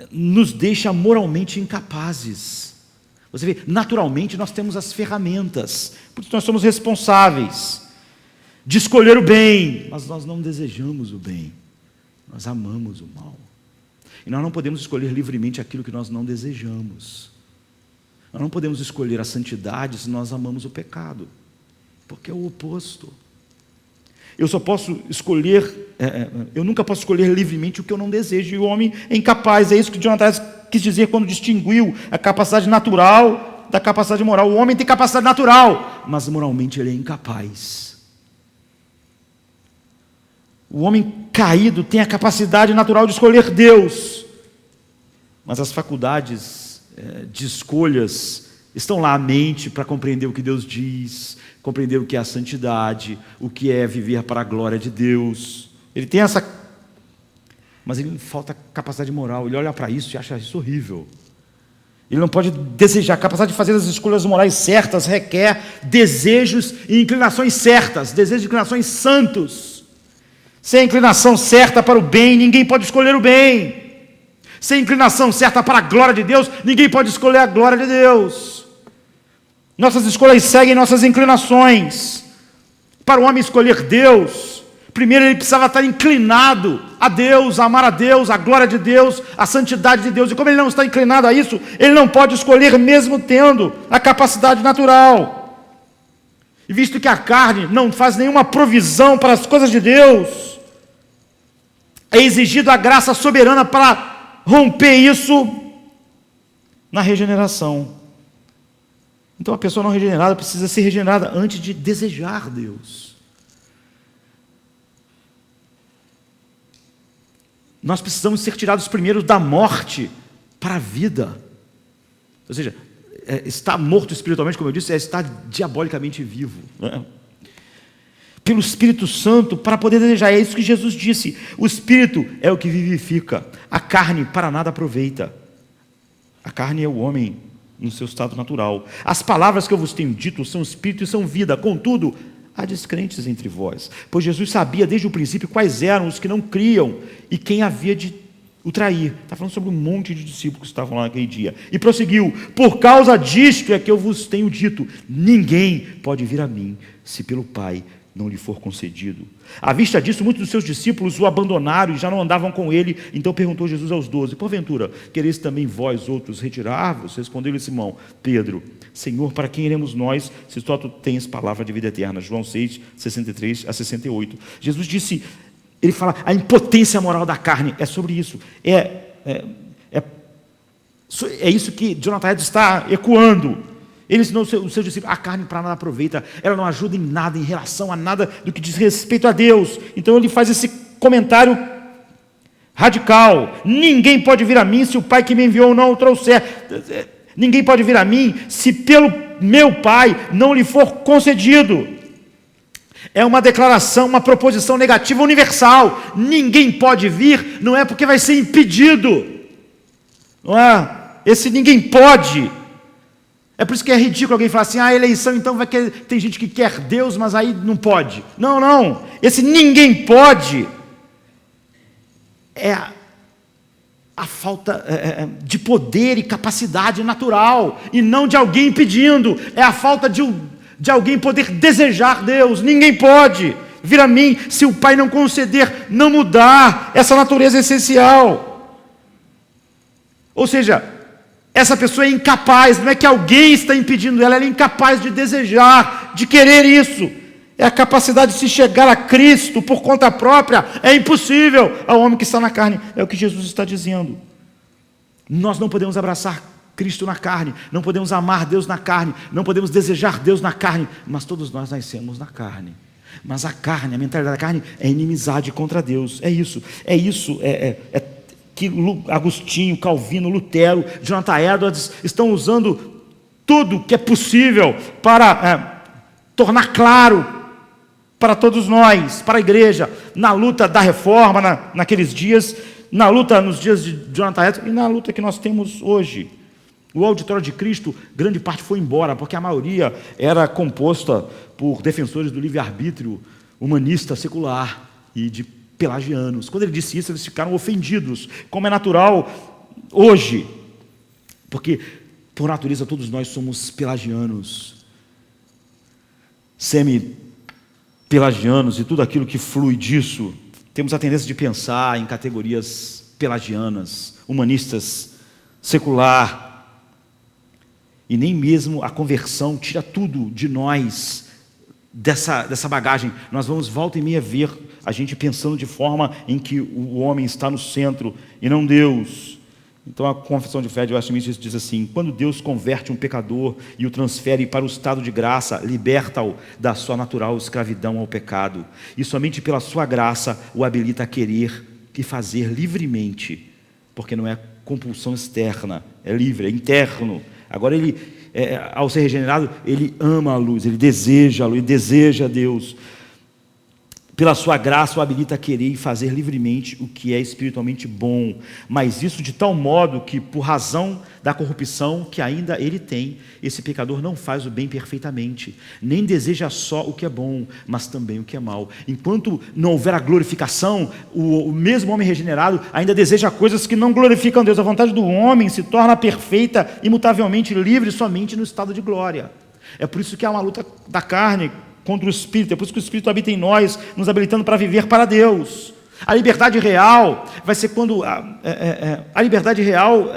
nos deixa moralmente incapazes. Você vê, naturalmente nós temos as ferramentas, porque nós somos responsáveis de escolher o bem, mas nós não desejamos o bem, nós amamos o mal. E nós não podemos escolher livremente aquilo que nós não desejamos. Nós não podemos escolher a santidade se nós amamos o pecado, porque é o oposto. Eu só posso escolher, eu nunca posso escolher livremente o que eu não desejo, e o homem é incapaz. É isso que Jonathan quis dizer quando distinguiu a capacidade natural da capacidade moral. O homem tem capacidade natural, mas moralmente ele é incapaz. O homem caído tem a capacidade natural de escolher Deus, mas as faculdades de escolhas estão lá, a mente, para compreender o que Deus diz, compreender o que é a santidade, o que é viver para a glória de Deus. Ele tem essa, mas ele falta capacidade moral. Ele olha para isso e acha isso horrível. Ele não pode desejar. A capacidade de fazer as escolhas morais certas requer desejos e inclinações certas, desejos e inclinações santos. Sem a inclinação certa para o bem, ninguém pode escolher o bem. Sem a inclinação certa para a glória de Deus, ninguém pode escolher a glória de Deus. Nossas escolhas seguem nossas inclinações. Para o homem escolher Deus, primeiro ele precisava estar inclinado a Deus, a amar a Deus, a glória de Deus, a santidade de Deus. E como ele não está inclinado a isso, ele não pode escolher mesmo tendo a capacidade natural. E visto que a carne não faz nenhuma provisão para as coisas de Deus, é exigida a graça soberana para romper isso na regeneração. Então a pessoa não regenerada precisa ser regenerada antes de desejar Deus. Nós precisamos ser tirados primeiro da morte para a vida. Ou seja, estar morto espiritualmente, como eu disse, é estar diabolicamente vivo, né? Pelo Espírito Santo, para poder desejar. É isso que Jesus disse: o Espírito é o que vivifica, a carne para nada aproveita. A carne é o homem no seu estado natural. As palavras que eu vos tenho dito são Espírito e são vida. Contudo, há descrentes entre vós, pois Jesus sabia desde o princípio quais eram os que não criam e quem havia de o trair. Está falando sobre um monte de discípulos que estavam lá naquele dia. E prosseguiu: por causa disto é que eu vos tenho dito, ninguém pode vir a mim, se pelo Pai não lhe for concedido. À vista disso, muitos dos seus discípulos o abandonaram e já não andavam com ele. Então perguntou Jesus aos 12: porventura, quereis também vós outros retirar-vos? Respondeu-lhe Simão Pedro: Senhor, para quem iremos nós, se só tu tens palavra de vida eterna? João 6, 63 a 68. Jesus disse, ele fala, a impotência moral da carne, é sobre isso. É isso que Jonathan Edwards está ecoando. Ele ensinou os seus discípulos: a carne para nada aproveita, ela não ajuda em nada em relação a nada do que diz respeito a Deus. Então ele faz esse comentário radical: ninguém pode vir a mim se o Pai que me enviou não o trouxer. Ninguém pode vir a mim se pelo meu Pai não lhe for concedido. É uma declaração, uma proposição negativa universal. Ninguém pode vir, não é porque vai ser impedido, não é? Esse ninguém pode. É por isso que é ridículo alguém falar assim: a eleição então vai querer. Tem gente que quer Deus, mas aí não pode. Não, não. Esse ninguém pode é a falta de poder e capacidade natural, e não de alguém impedindo. É a falta de alguém poder desejar Deus. Ninguém pode vir a mim se o Pai não conceder, não mudar essa natureza essencial. Ou seja, essa pessoa é incapaz, não é que alguém está impedindo ela, ela é incapaz de desejar, de querer isso. É a capacidade de se chegar a Cristo por conta própria, é impossível ao homem que está na carne. É o que Jesus está dizendo. Nós não podemos abraçar Cristo na carne, não podemos amar Deus na carne, não podemos desejar Deus na carne, mas todos nós nascemos na carne. Mas a carne, a mentalidade da carne é inimizade contra Deus. É isso que Agostinho, Calvino, Lutero, Jonathan Edwards estão usando tudo que é possível para tornar claro para todos nós, para a igreja, na luta da reforma, naqueles dias, na luta nos dias de Jonathan Edwards e na luta que nós temos hoje. O auditório de Cristo, grande parte foi embora, porque a maioria era composta por defensores do livre-arbítrio humanista secular e de pelagianos. Quando ele disse isso, eles ficaram ofendidos. Como é natural, hoje, porque por natureza todos nós somos pelagianos, semi-pelagianos e tudo aquilo que flui disso. Temos a tendência de pensar em categorias pelagianas, humanistas, secular, e nem mesmo a conversão tira tudo de nós, dessa bagagem. Nós vamos volta e meia ver a gente pensando de forma em que o homem está no centro e não Deus. Então a confissão de fé de Westminster diz assim: quando Deus converte um pecador e o transfere para o estado de graça, liberta-o da sua natural escravidão ao pecado, e somente pela sua graça o habilita a querer e fazer livremente, porque não é compulsão externa, é livre, é interno. Agora ele, ao ser regenerado, ele ama a luz, ele deseja a luz, ele deseja a Deus. Pela sua graça o habilita a querer e fazer livremente o que é espiritualmente bom, mas isso de tal modo que, por razão da corrupção que ainda ele tem, esse pecador não faz o bem perfeitamente, nem deseja só o que é bom, mas também o que é mal. Enquanto não houver a glorificação, o mesmo homem regenerado ainda deseja coisas que não glorificam Deus. A vontade do homem se torna perfeita, imutavelmente livre, somente no estado de glória. É por isso que há uma luta da carne contra o Espírito, é por isso que o Espírito habita em nós, nos habilitando para viver para Deus. A liberdade real vai ser quando a liberdade real,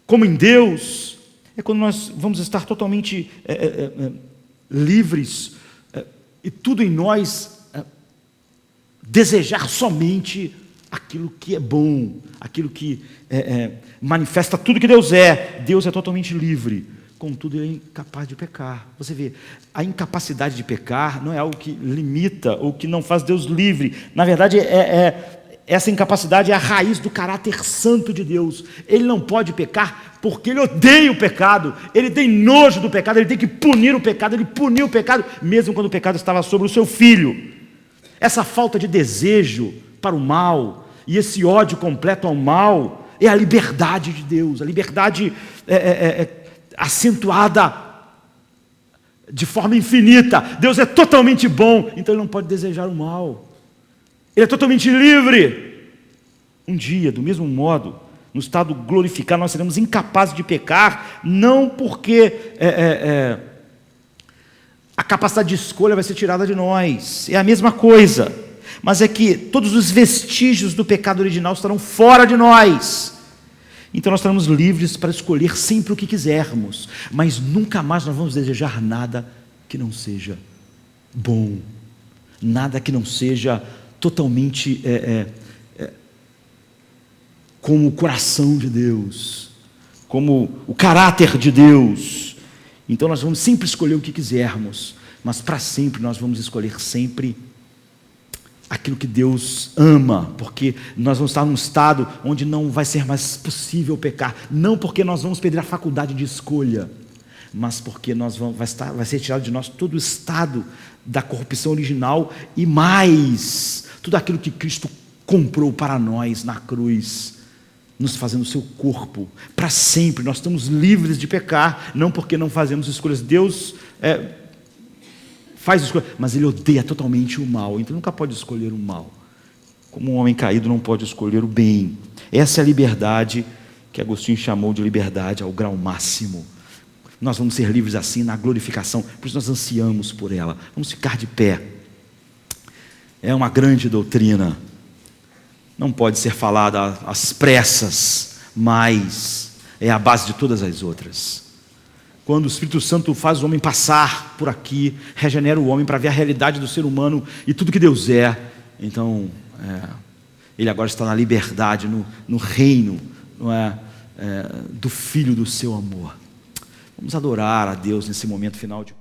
como em Deus, é quando nós vamos estar totalmente livres, e tudo em nós desejar somente aquilo que é bom, aquilo que manifesta tudo que Deus é. Deus é totalmente livre. Contudo, ele é incapaz de pecar. Você vê, a incapacidade de pecar não é algo que limita ou que não faz Deus livre. Na verdade, essa incapacidade é a raiz do caráter santo de Deus. Ele não pode pecar porque ele odeia o pecado, ele tem nojo do pecado, ele tem que punir o pecado. Ele puniu o pecado, mesmo quando o pecado estava sobre o seu filho. Essa falta de desejo para o mal e esse ódio completo ao mal é a liberdade de Deus, a liberdade acentuada de forma infinita. Deus é totalmente bom, então ele não pode desejar o mal. Ele é totalmente livre. Um dia, do mesmo modo, no estado glorificado, nós seremos incapazes de pecar, não porque a capacidade de escolha vai ser tirada de nós. É a mesma coisa, mas é que todos os vestígios do pecado original estarão fora de nós. Então nós estaremos livres para escolher sempre o que quisermos, mas nunca mais nós vamos desejar nada que não seja bom, nada que não seja totalmente como o coração de Deus, como o caráter de Deus. Então nós vamos sempre escolher o que quisermos, mas para sempre nós vamos escolher sempre aquilo que Deus ama, porque nós vamos estar num estado onde não vai ser mais possível pecar, não porque nós vamos perder a faculdade de escolha, mas porque vai ser tirado de nós todo o estado da corrupção original e mais, tudo aquilo que Cristo comprou para nós na cruz, nos fazendo o seu corpo, para sempre. Nós estamos livres de pecar, não porque não fazemos escolhas. Deus faz escolha, mas ele odeia totalmente o mal, então nunca pode escolher o mal, como um homem caído não pode escolher o bem. Essa é a liberdade que Agostinho chamou de liberdade ao grau máximo. Nós vamos ser livres assim na glorificação, por isso nós ansiamos por ela. Vamos ficar de pé. É uma grande doutrina, não pode ser falada às pressas, mas é a base de todas as outras. Quando o Espírito Santo faz o homem passar por aqui, regenera o homem para ver a realidade do ser humano e tudo que Deus é, então ele agora está na liberdade, no reino, do Filho do seu amor. Vamos adorar a Deus nesse momento final de